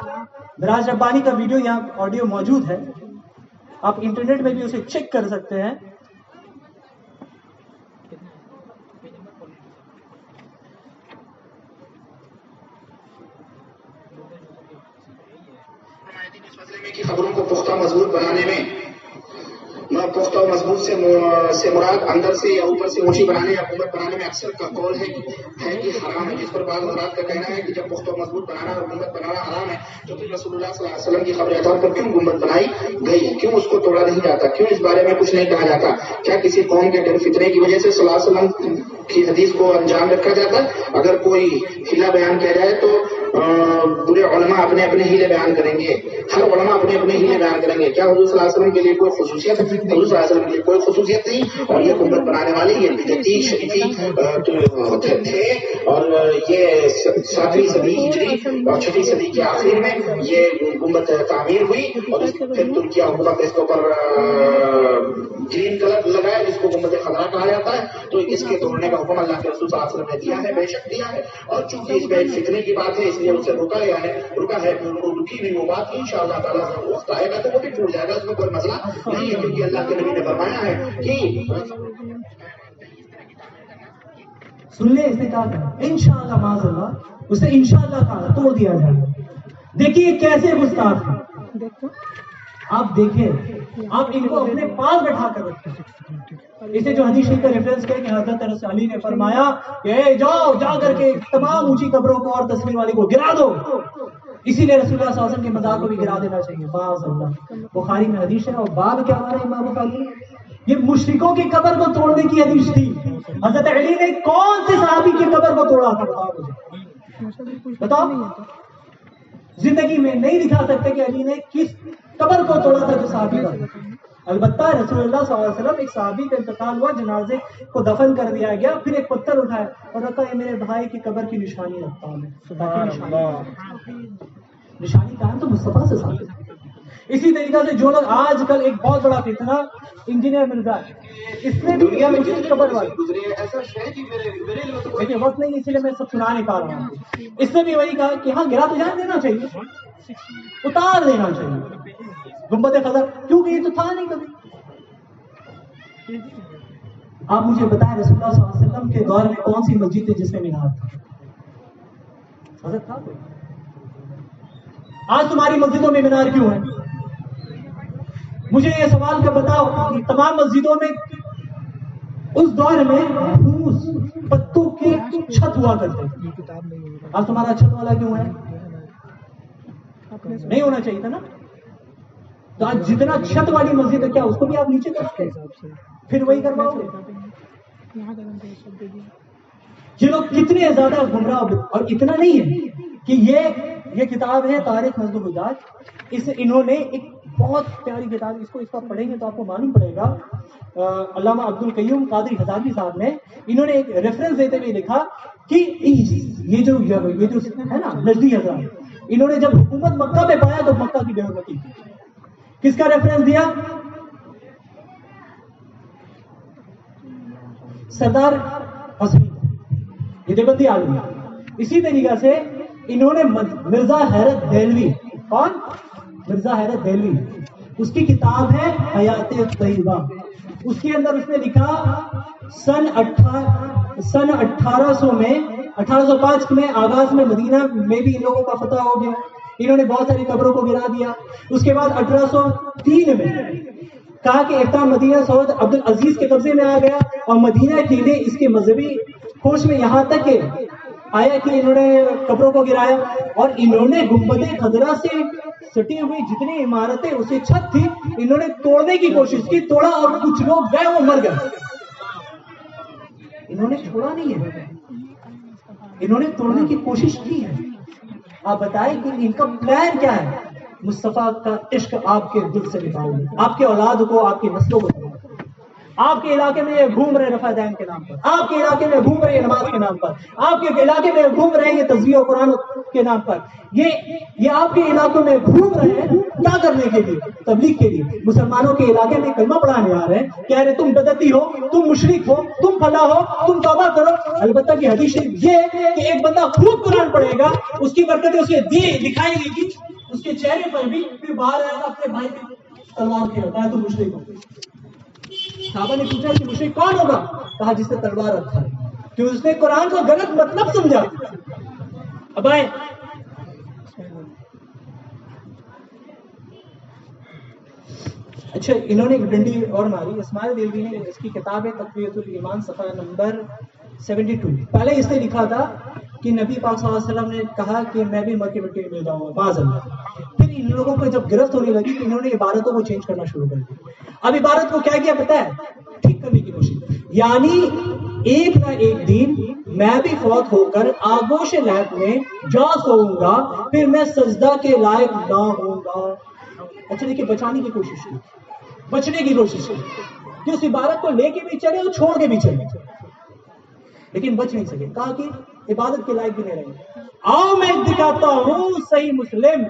معراج ربانی کا ویڈیو یہاں آڈیو موجود ہے، آپ انٹرنیٹ میں بھی اسے چیک کر سکتے ہیں. کی خبروں کو پختہ مضبوط بنانے میں پختہ و مضبوط سے مراد اندر سے یا اوپر سے اونچی بنانے یا حکومت بنانے میں اکثر کا قول ہے کہ حرام ہے، جس پر بعض حضرات کا کہنا ہے کہ جب پختہ و مضبوط بنانا اور حکومت بنانا حرام ہے تو پھر رسول اللہ صلی اللہ علیہ وسلم کی خبر اطہار پر کیوں گنبد بنائی گئی ہے؟ کیوں اس کو توڑا نہیں جاتا؟ کیوں اس بارے میں کچھ نہیں کہا جاتا؟ کیا کسی قوم کے ڈر فتنے کی وجہ سے صلی اللہ علیہ وسلم کی حدیث کو انجام رکھا جاتا ہے؟ اگر کوئی ہیلا بیان کیا جائے تو برے علماء اپنے اپنے ہیلے بیان کریں گے، ہر علماء اپنے اپنے ہیلے بیان کریں گے. کیا حضور صلی اللہ علیہ وسلم کے لیے کوئی خصوصیت؟ حضور صلی اللہ علیہ وسلم کے لیے کوئی خصوصیت نہیں. اور یہ گنبد بنانے والے یہ بدعتی شریفی تھے، اور یہ 7ویں صدی ہجری اور 6ویں صدی کے آخر میں یہ گنبد تعمیر ہوئی، اور پھر ترکیہ حکومت اس کے اوپر گرین کلر لگایا جس کو گنبد خضرا کہا جاتا ہے. تو اس کے توڑنے کا حکم اللہ کے رسول صلی اللہ علیہ وسلم نے دیا ہے، بے شک دیا ہے. اور چونکہ اس میں ایک فتنے کی بات ہے اس لیے اسے رکا ہے، رکی نہیں وہ بات. ان شاء اللہ تعالیٰ وقت آئے گا تو وہ بھی ٹوٹ جائے گا، اس میں کوئی مسئلہ نہیں ہے، کیونکہ اللہ کے نبی نے فرمایا ہے کہ سن لے اس نے کہا انشاءاللہ معاذ اللہ، اسے انشاءاللہ کہا توڑ دیا جائے. دیکھیے کیسے گستاخ ہے. آپ دیکھیں، آپ ان کو اپنے پاس بیٹھا کر رکھیں. اسے جو حدیث شریف کا ریفرنس کیا کہ حضرت علی نے فرمایا کہ جاؤ جا کر کے تمام اونچی قبروں کو اور تصویر والی کو گرا دو. اسی لیے رسول اللہ صلی اللہ علیہ وسلم کے مزار کو بھی گرا دینا چاہیے. معاذ اللہ. بخاری میں حدیث ہے، اور باب کیا ہمارے امام بخاری، یہ مشرکوں کی قبر کو توڑنے کی حدیث تھی. حضرت علی نے کون سے صحابی کی قبر کو توڑا تھا؟ بتاؤ. زندگی میں نہیں دکھا سکتے کہ علی نے کس قبر کو توڑا تھا جو صحابی کا. البتہ رسول اللہ صلی اللہ علیہ وسلم ایک صحابی کا انتقال ہوا، جنازے کو دفن کر دیا گیا، پھر ایک پتھر اٹھایا اور رکھا یہ میرے بھائی کی قبر کی نشانی رکھتا ہوں میں. نشانی کہا تو مصطفیٰ سے ثابت ہے. اسی طریقہ سے جو لوگ آج کل ایک بہت بڑا فتنہ انجینئر مرزا، اس نے بھی کیا اسی قبر والی، لیکن وقت نہیں اسی لیے میں سب سنا نہیں پا رہا ہوں. اس نے بھی وہی کہا کہ ہاں گرا تو جان دینا چاہیے، اتار دینا چاہیے. گنبد خزر، کیونکہ یہ تو تھا نہیں کبھی. آپ مجھے بتائیں رسول اللہ صلی اللہ علیہ وسلم کے دور میں کون سی مسجد تھی جس میں مینار تھا؟ حضرت تھا کوئی؟ آج تمہاری مسجدوں میں مینار کیوں ہے؟ مجھے یہ سوال کا بتاؤ کہ تمام مسجدوں میں اس دور میں پھوس پتوں کی چھت ہوا کرتے تھے. آج تمہارا چھت والا کیوں ہے؟ نہیں ہونا چاہیے تھا نا. تو آج جتنا چھت والی مسجد ہے کیا اس کو بھی آپ نیچے کرتے پھر وہی کرواؤ گے؟ یہ لوگ کتنے زیادہ گمراہ، اور اتنا نہیں ہے کہ یہ کتاب ہے تاریخ نزل الحجاج. انہوں نے ایک بہت پیاری کتاب، اس کو پڑھیں گے تو آپ کو معلوم پڑے گا. علامہ عبد القیوم قادری ہزاروی صاحب نے انہوں نے ایک ریفرنس دیتے ہوئے لکھا کہ یہ جو ہے نا نجدی حضرات، انہوں نے جب حکومت مکہ پہ پایا تو مکہ کی بے حرمتی کی. کس کا ریفرنس دیا؟ سردار حسنی، یہ دیوبندی عالم ہے. اسی طریقہ سے انہوں نے مرزا حیرت دہلوی، کون؟ مرزا حیرت دہلوی، اس کی کتاب ہے حیات طیبہ. اس کے اندر اس نے لکھا سن 1805 میں آغاز میں مدینہ میں بھی ان لوگوں کا فتح ہو گیا. انہوں نے بہت ساری قبروں کو گرا دیا. اس کے بعد 1803 میں کہا کہ احتام مدینہ سعود عبد العزیز کے قبضے میں آ گیا، اور مدینہ کے لیے اس کے مذہبی ہوش میں یہاں تک کہ آیا کہ انہوں نے قبروں کو گرایا، اور انہوں نے گنبد خضرا سے سٹی ہوئی جتنی عمارتیں اسے چھت تھی انہوں نے توڑنے کی کوشش کی. توڑا اور کچھ لوگ گئے، وہ مر گئے. انہوں نے چھوڑا نہیں ہے، انہوں نے توڑنے کی کوشش کی ہے. آپ بتائیں کہ ان کا پلان کیا ہے؟ مصطفیٰ کا عشق آپ کے دل سے نکالو، آپ کے اولاد کو، آپ کی نسلوں کو. آپ کے علاقے میں یہ گھوم رہے رفع دین کے نام پر، آپ کے علاقے میں گھوم رہے نماز کے نام پر، آپ کے علاقے میں گھوم رہے یہ تسبیح و قرآن کے نام پر. یہ آپ کے علاقوں میں گھوم رہے ہیں کیا کرنے کے لیے؟ تبلیغ کے لیے. مسلمانوں کے علاقے میں کلمہ پڑھانے آ رہے ہیں، کہہ رہے تم بدعتی ہو، تم مشرک ہو، تم فلاں ہو، تم توبہ کرو. البتہ کہ حدیث شریف یہ ہے کہ ایک بندہ خوب قرآن پڑھے گا، اس کی برکتیں اسے دکھائی دے گی اس کے چہرے پر بھی، پھر باہر آئے گا اپنے بھائی کی تلوار کھیلتا ہے تو مشرک ہو. صحابہ نے پوچھا کہ مشرک کون ہوگا؟ کہا جس نے تلوار رکھا ہے، کیوں اس نے قرآن کو غلط مطلب سمجھا. اب آئے اچھا، انہوں نے ایک ڈنڈی اور ماری. اسماعیل دہلوی نے اس کی کتاب ہے تقویۃ الایمان صفحہ نمبر 72. پہلے اس نے لکھا تھا کہ نبی پاک صلی اللہ علیہ وسلم نے کہا کہ میں بھی مر کے مٹی میں مل جاؤں گا معاذ اللہ. پھر ان لوگوں کو جب گرفت ہونے لگی تو انہوں نے عبارتوں کو چینج کرنا شروع کر دیا. اب عبارت کو کیا کیا پتا ہے؟ ٹھیک کرنے کی کوشش. یعنی ایک نہ ایک دن میں بھی فوت ہو کر آغوش لہب میں جا سوؤں گا، پھر میں سجدہ کے لائق نہ ہوں گا. اچھا دیکھیے، بچانے کی کوشش کی، بچنے کی کوشش کی کہ اس عبارت کو لے کے بھی چلے اور چھوڑ کے بھی چلے، لیکن بچ نہیں سکے. کہا کہ عبادت کے لائق بھی نہیں رہے. آؤ میں دکھاتا ہوں صحیح مسلم.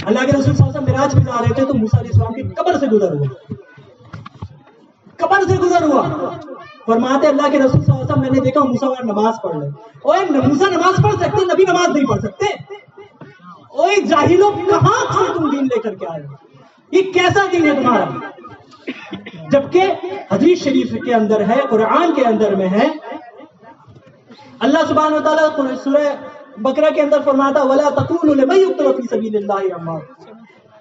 اللہ کے رسول صلی اللہ علیہ وسلم معراج پہ جا رہے تھے تو موسیٰ علیہ السلام کی قبر سے گزر ہوا. فرماتے اللہ کے رسول صلی اللہ علیہ وسلم میں نے دیکھا موسیٰ نماز پڑھ رہے. اوے موسیٰ نماز پڑھ سکتے، نبی نماز نہیں پڑھ سکتے؟ اوے جاہلوں، کہاں سے تم دین لے کر کے آئے؟ یہ کیسا دین ہے تمہارا؟ جبکہ حدیث شریف کے اندر ہے، قرآن کے اندر میں ہے. اللہ سبحانہ وتعالیٰ سورہ بقرہ کے اندر فرماتا وَلَا تَقُولُوا لِمَن يُقْتَلُ فِي سَبِيلِ اللَّهِ أَمْوَاتٌ،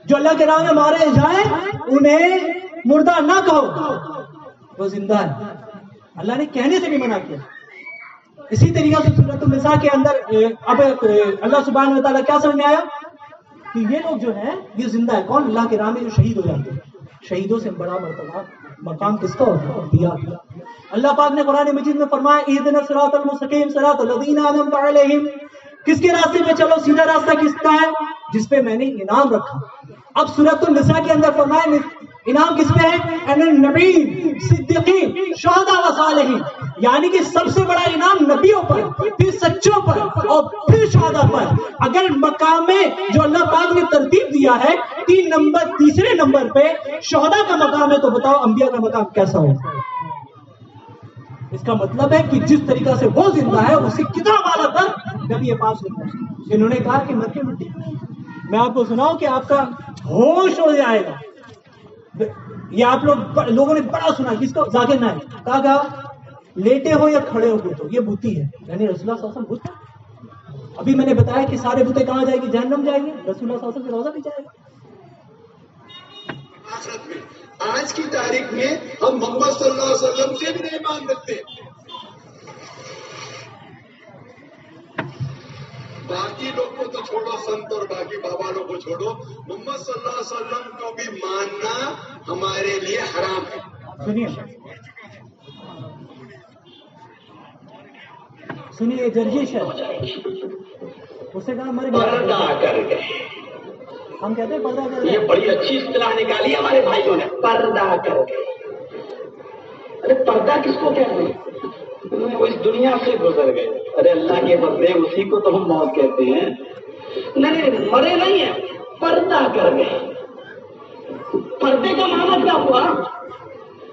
جو اللہ کے راہ میں مارے جائیں انہیں مردہ نہ کہو، وہ زندہ ہے. اللہ نے کہنے سے بھی منع کیا. اسی طریقے سے سورۃ النساء کے اندر اب اللہ سبحانہ وتعالیٰ کیا سمجھ میں آیا کہ یہ لوگ جو ہیں یہ زندہ ہے. کون؟ اللہ کے راہ میں جو شہید ہو جاتے ہیں. شہیدوں سے بڑا مرتبہ مقام کس کا ہوتا ہے؟ انبیاء کا. اللہ پاک نے قرآن مجید میں فرمایا اہدنا الصراط المستقیم صراط الذین انعمت علیہم. کس کے راستے پہ چلو؟ سیدھا راستہ کس کا ہے؟ جس پہ میں نے انعام رکھا. اب سورۃ النساء کے اندر فرمایا انعام کس پہ ہے؟ ان النبی صدیقین شہداء و صالحین، یعنی کہ سب سے بڑا انعام نبیوں پر، پھر سچوں پر، اور پھر شہداء پر. اگر مقام میں جو اللہ پاک نے ترتیب دیا ہے تیسرے نمبر پہ شہداء کا مقام ہے، تو بتاؤ انبیاء کا مقام کیسا ہوگا؟ اس کا مطلب ہے کہ جس طریقہ سے وہ زندہ ہے اسی کتنا بالا تر نبی پاک زندہ ہے. انہوں نے کہا کہ مر کے مٹی میں آپ کو سناؤں کہ آپ کا ہوش اڑ جائے گا. یہ آپ لوگوں نے بڑا سنا جس کو ذاکر نائک کہا لیٹے ہو یا کھڑے ہو بت ہو یہ بتی ہے, یعنی رسول اللہ صلی اللہ علیہ وسلم بت. ابھی میں نے بتایا کہ سارے بتیں کہاں جائیں گی؟ جہنم جائیں گے. رسول اللہ صلی اللہ علیہ وسلم کا روزہ بھی جائے گا. آج کی تاریخ میں ہم محمد صلی اللہ علیہ وسلم سے بھی نہیں مان رکھتے. باقی لوگ کو تو چھوڑو, سنت اور باقی بابا لوگ کو چھوڑو, محمد صلی اللہ علیہ وسلم کو بھی ماننا ہمارے لیے حرام ہے. سنیے جرجیش ہے, اسے کہا مر پردہ کر گئے. ہم کہتے ہیں پردہ کر یہ بڑی اچھی اصطلاح نکالی ہمارے بھائیوں نے, پردہ کر گئے. ارے پردہ کس کو کہتے ہیں؟ وہ اس دنیا سے گزر گئے. ارے اللہ کے بندے, اسی کو تو ہم موت کہتے ہیں. نہیں مرے نہیں ہیں, پردہ کر گئے. پردے کا معنی کیا ہوا؟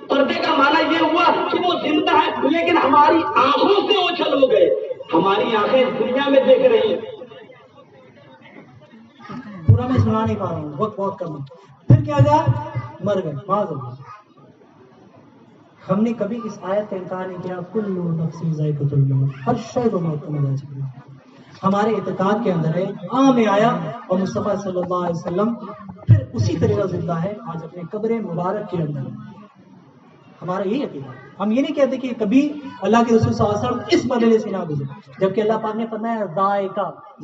پردے کا معنی یہ ہوا کہ وہ زندہ ہے لیکن ہماری آنکھوں سے اوجھل ہو گئے. ہماری آنکھیں دنیا میں دیکھ رہی ہیں. پورا میں سنا نہیں پا رہا ہوں, وقت بہت کم ہے. پھر کیا گیا؟ مر گئے. معذاللہ. ہم نے کبھی اس آیت کا انکار نہیں کیا, کل نفس ذائقۃ الموت, ہر شے کو موت کا مزہ چکھنا. ہمارے اعتقاد کے اندر ہے, میں آیا اور مصطفیٰ صلی اللہ علیہ وسلم پھر اسی طریقہ زندہ ہے آج اپنے قبر مبارک کے اندر. ہمارا یہی عقیدہ. ہم یہ نہیں کہتے کہ کبھی اللہ کے رسول صلی اللہ علیہ وسلم اس مرحلے سے نہ گزرے, جبکہ اللہ پاک نے فرمایا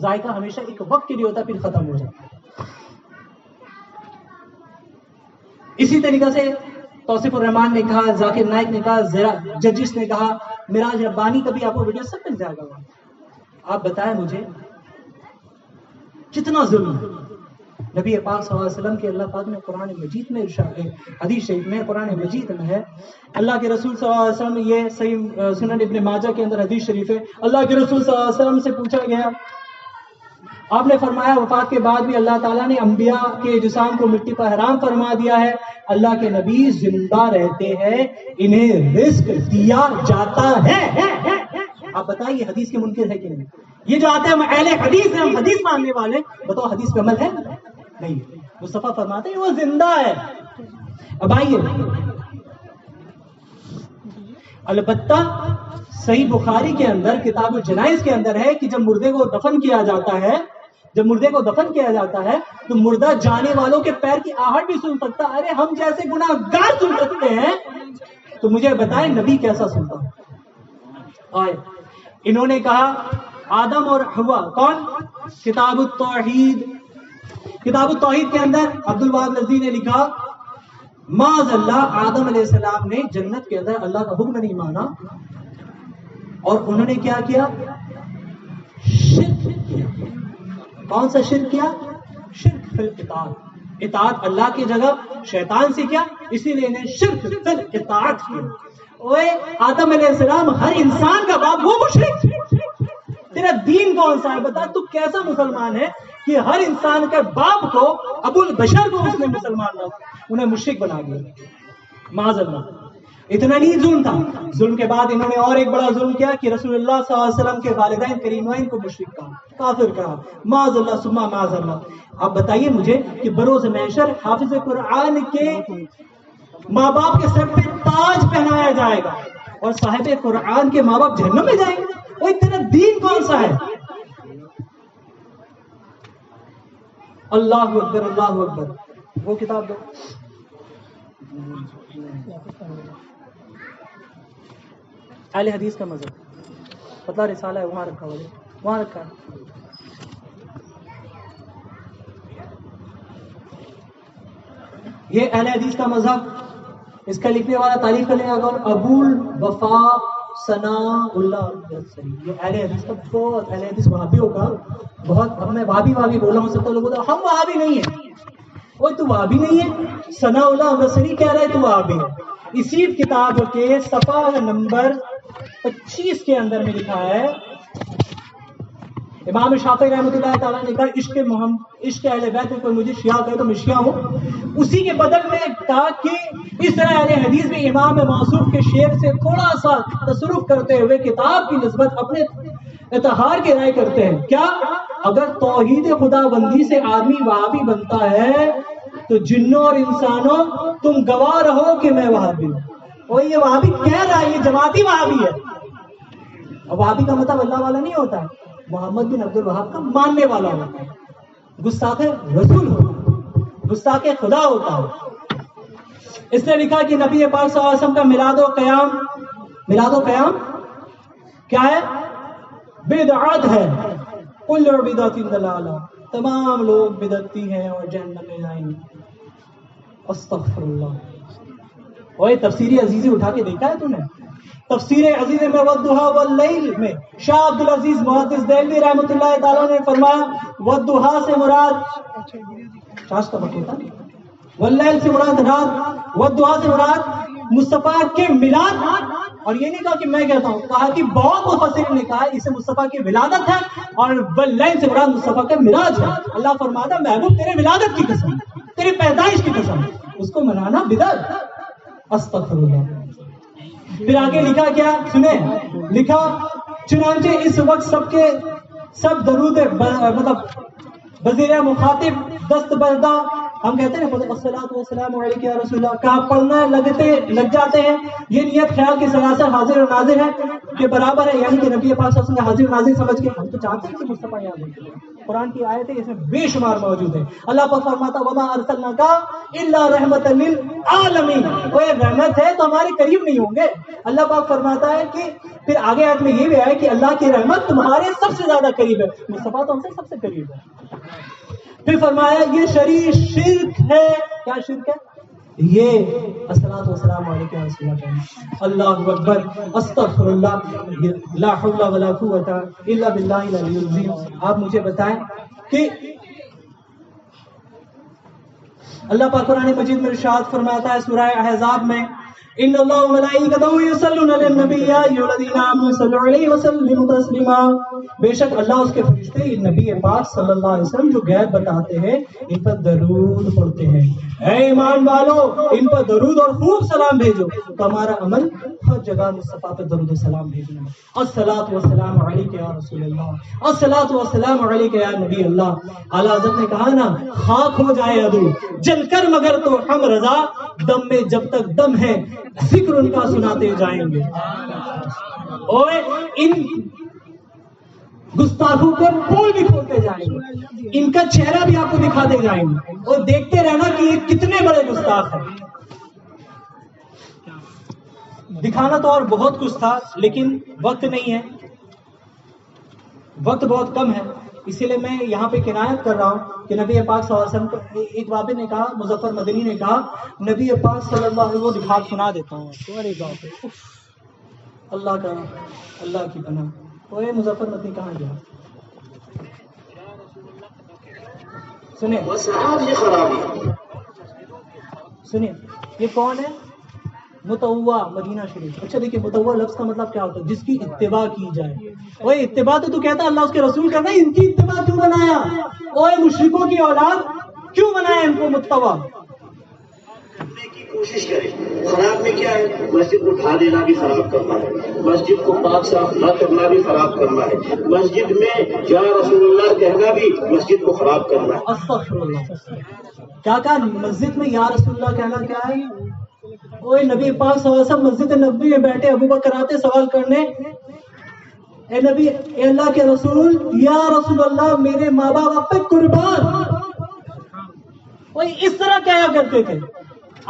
ذائقہ ہمیشہ ایک وقت کے لیے ہوتا ہے پھر ختم ہو جاتا ہے. اسی طریقہ سے توصیف الرحمان نے کہا, ذاکر نائک نے کہا, ججس نے کہا, معراج ربانی کا بھی آپ کو ویڈیو سب مل جائے گا. آپ بتائیں مجھے کتنا ظلم ہے نبی پاک صلی اللہ علیہ وسلم کے. اللہ پاک نے قرآن مجید میں ارشاد ہے, حدیث شریف میں قرآن مجید میں ہے, اللہ کے رسول صلی اللہ علیہ وسلم, یہ صحیح سنن ابن ماجہ کے اندر حدیث شریف ہے, اللہ کے رسول صلی اللہ علیہ وسلم سے پوچھا گیا, آپ نے فرمایا وفات کے بعد بھی اللہ تعالیٰ نے انبیاء کے اجسام کو مٹی پر حرام فرما دیا ہے, اللہ کے نبی زندہ رہتے ہیں, انہیں رزق دیا جاتا ہے. آپ بتائیے حدیث کے منکر ہے کہ نہیں؟ یہ جو آتے ہیں ہم اہل حدیث ہیں, ہم حدیث ماننے والے, بتاؤ حدیث پہ عمل ہے؟ نہیں. مصطفیٰ فرماتے ہیں وہ زندہ ہے. اب آئیے, البتہ صحیح بخاری کے اندر کتاب الجنائز کے اندر ہے کہ جب مردے کو دفن کیا جاتا ہے, تو مردہ جانے والوں کے پیر کی آہٹ بھی سن سکتا ہے. ارے ہم جیسے گناہگار سن سکتے ہیں, تو مجھے بتائیں نبی کیسا سنتا؟ آئے انہوں نے کہا آدم اور حوا, کون؟ کتاب التوحید کے اندر عبد الوہاب نظری نے لکھا, معاذ اللہ آدم علیہ السلام نے جنت کے اندر اللہ کا حکم نہیں مانا, اور انہوں نے کیا کیا؟ شرک کیا. کون سا شرک کیا؟ شرک فی الاطاعت. اطاعت اللہ کی جگہ شیطان سے کیا, اسی لیے انہیں شرک فی الاطاعت کیا. اوے آدم علیہ السلام ہر انسان کا باپ, وہ مشرک. تیرا دین کون سا ہے بتا؟ تو کیسا مسلمان ہے کہ ہر انسان کے باپ کو, ابو البشر کو اس نے مسلمان نہ, انہیں مشرک بنا دیا. معاذ اللہ. اتنا نہیں ظلم تھا, ظلم کے بعد انہوں نے اور ایک بڑا ظلم کیا کہ رسول اللہ صلی اللہ علیہ وسلم کے والدین کریمین کو مشرک کہا, کافر کہا. معاذ اللہ ثم معاذ اللہ. آپ بتائیے مجھے کہ بروز محشر حافظ قرآن کے ماں باپ کے سر پہ تاج پہنایا جائے گا اور صاحب قرآن کے ماں باپ جہنم میں جائیں گے. وہ تیرا دین کون سا ہے؟ اللہ اکبر, اللہ اکبر. وہ کتاب دو. اہل حدیث کا مذہب پتلا رسالہ ہے, وہاں رکھا ہوا ہے, وہاں رکھا ہے. یہ اہل حدیث کا مذہب, اس کا لکھنے والا تعریف کرنے والا ابو الوفا ثناء اللہ الدوسری. یہ اہل حدیث کا بہت, اہل حدیث وہابیوں کا بہت, اب میں وہابی بولا ہوں, سب لوگ بولتے ہم وہابی نہیں ہیں. وہ تو وہابی نہیں ہے, ثناء اللہ الدوسری کہہ رہا ہے تو وہابی ہے. اسی کتاب کے صفحہ نمبر 25 کے اندر میں لکھا ہے, امام شافعی رحمۃ اللہ تعالیٰ نے کہا عشق اہل بیت میں کوئی مجھے شیعہ کہے تو میں شیعہ ہوں. اسی کے بدل میں کہا کہ اس طرح اہل حدیث میں امام موصوف کے شعر سے تھوڑا سا تصرف کرتے ہوئے کتاب کی نسبت اپنے اطہار کے رائے کرتے ہیں. کیا اگر توحید خدا بندی سے آدمی وہابی بنتا ہے تو جنوں اور انسانوں تم گواہ رہو کہ میں وہابی ہوں. اور یہ وہابی کہہ رہا ہے، یہ جماعتی وہابی ہے. اور وہابی کا مطلب اللہ والا نہیں ہوتا ہے، محمد بن عبد الوہاب کا ماننے والا ہوتا ہے، گستاخ رسول ہوتا ہے، گستاخ خدا ہوتا ہے. اس نے لکھا کہ نبی پاک صلی اللہ علیہ وسلم کا میلاد و قیام کیا ہے؟ بدعت ہے. کل بدعت ضلالہ، تمام لوگ بدعتی ہیں اور جہنم میں جائیں گے. استغفر اللہ. اور یہ تفسیر عزیزی اٹھا کے دیکھا ہے تو نے؟ تفسیر عزیز میں والضحیٰ واللیل میں شاہ عبد العزیز محدث دہلوی رحمۃ اللہ تعالیٰ نے فرمایا والضحیٰ سے مراد چاش کا بکیتا، واللیل سے مراد رات، والضحیٰ سے مراد مصطفیٰ کے میلاد. اور یہ نہیں کہا کہ میں کہتا ہوں، کہا کہ بہت مفسرین نے کہا اسے مصطفیٰ کی ولادت ہے، اور واللیل سے مراد مصطفیٰ کا معراج ہے. اللہ فرماتا محبوب تیرے ولادت کی قسم، تیری پیدائش کی قسم، اس کو منانا بدعت. استغفر اللہ. پھر آگے لکھا کیا سنیں، لکھا چنانچہ اس وقت سب درود مطلب وزیر مخاطب دست بردہ، ہم کہتے ہیں الصلاۃ والسلام علیک یا رسول اللہ، کہاں پڑھنا لگ جاتے ہیں. یہ نیت خیال کے سلاسل حاضر اور ناظر ہے کہ برابر ہے، یعنی کہ نبی پاک صلی اللہ علیہ وسلم حاضر و ناظر سمجھ کے ہم تو چاہتے ہیں کہ مصطفیٰ یاد ہو. قرآن کی آیتیں اس میں بے شمار موجود ہیں. اللہ پاک فرماتا وما ارسلناک الا رحمۃ للعالمین، وہ رحمت ہے تو ہمارے قریب نہیں ہوں گے. اللہ پاک فرماتا ہے کہ پھر آگے آیت میں یہ بھی ہے کہ اللہ کی رحمت تمہارے سب سے زیادہ قریب ہے، مصطفیٰ تو ہم سے سب سے قریب ہے. پھر فرمایا یہ شرک ہے. کیا شرک ہے؟ یہ الصلاۃ والسلام علیک یا رسول اللہ. اللہ اکبر، استغفر اللہ، لا حول ولا قوت الا باللہ العلی العظیم. آپ مجھے بتائیں کہ اللہ پاک قرآن مجید میں ارشاد فرماتا ہے سورہ احزاب میں ان اللہ وملائکتہ یصلون علی النبی یا ایھا الذین آمنوا صلوا علیہ وسلموا تسلیما. بے شک اللہ اس کے فرشتے نبی پاک صلی اللہ علیہ وسلم جو غیب بتاتے ہیں ان پر درود پڑھتے ہیں. اے ایمان والو ان پر درود اور خوب سلام بھیجو. تو ہمارا عمل ہر جگہ مصطفیٰ پہ درود و سلام بھیجنا. الصلاۃ والسلام علیک یا رسول اللہ، الصلاۃ والسلام علیک یا نبی اللہ. اعلیٰ حضرت نے کہا نا خاک ہو جائے عدو جل کر مگر تو ہم رضا، دم میں جب تک دم ہے ذکر ان کا سناتے جائیں گے. اور ان گستاخوں کے پول بھی کھولتے جائیں گے، ان کا چہرہ بھی آپ کو دکھاتے جائیں گے اور دیکھتے رہنا کہ یہ کتنے بڑے گستاخ ہیں. دکھانا تو اور بہت کچھ تھا لیکن وقت نہیں ہے، وقت بہت کم ہے، اسی لیے میں یہاں پہ کنایت کر رہا ہوں کہ نبی پاک صلی اللہ علیہ وسلم کو ایک بابے نے کہا، مظفر مدنی نے کہا نبی پاک صلی اللہ علیہ وسلم کو دکھا سنا دیتا ہوں. ارے باپ، اللہ کا اللہ کی پناہ. وہ مظفر مدنی کہاں گیا؟ سنیں سنیں یہ کون ہے؟ متوا مدینہ شریف. اچھا دیکھیے متوا لفظ کا مطلب کیا ہوتا ہے؟ جس کی اتباع کی جائے. اوے اتباع تو کہتا ہے اللہ اس کے رسول کرنا ہے، ان کی اتباع کیوں بنایا؟ اوے مشرکوں کی اولاد کیوں بنایا ان کو متوا؟ کی کوشش کریں. خراب میں کیا ہے؟ مسجد کو ڈھا دینا بھی خراب کرنا ہے، مسجد کو پاک صاف نہ کرنا بھی خراب کرنا ہے، مسجد میں یا رسول اللہ کہنا بھی مسجد کو خراب کرنا ہے. استغفر اللہ. کیا کہا مسجد میں یا رسول اللہ کہنا کیا ہے؟ اوے نبی پاک صلی اللہ علیہ وسلم مسجد نبوی میں بیٹھے ابو بکر آتے سوال کرنے، اے نبی اے اللہ کے رسول یا رسول اللہ میرے ماں باپ پہ قربان. اوے اس طرح کہا کرتے تھے.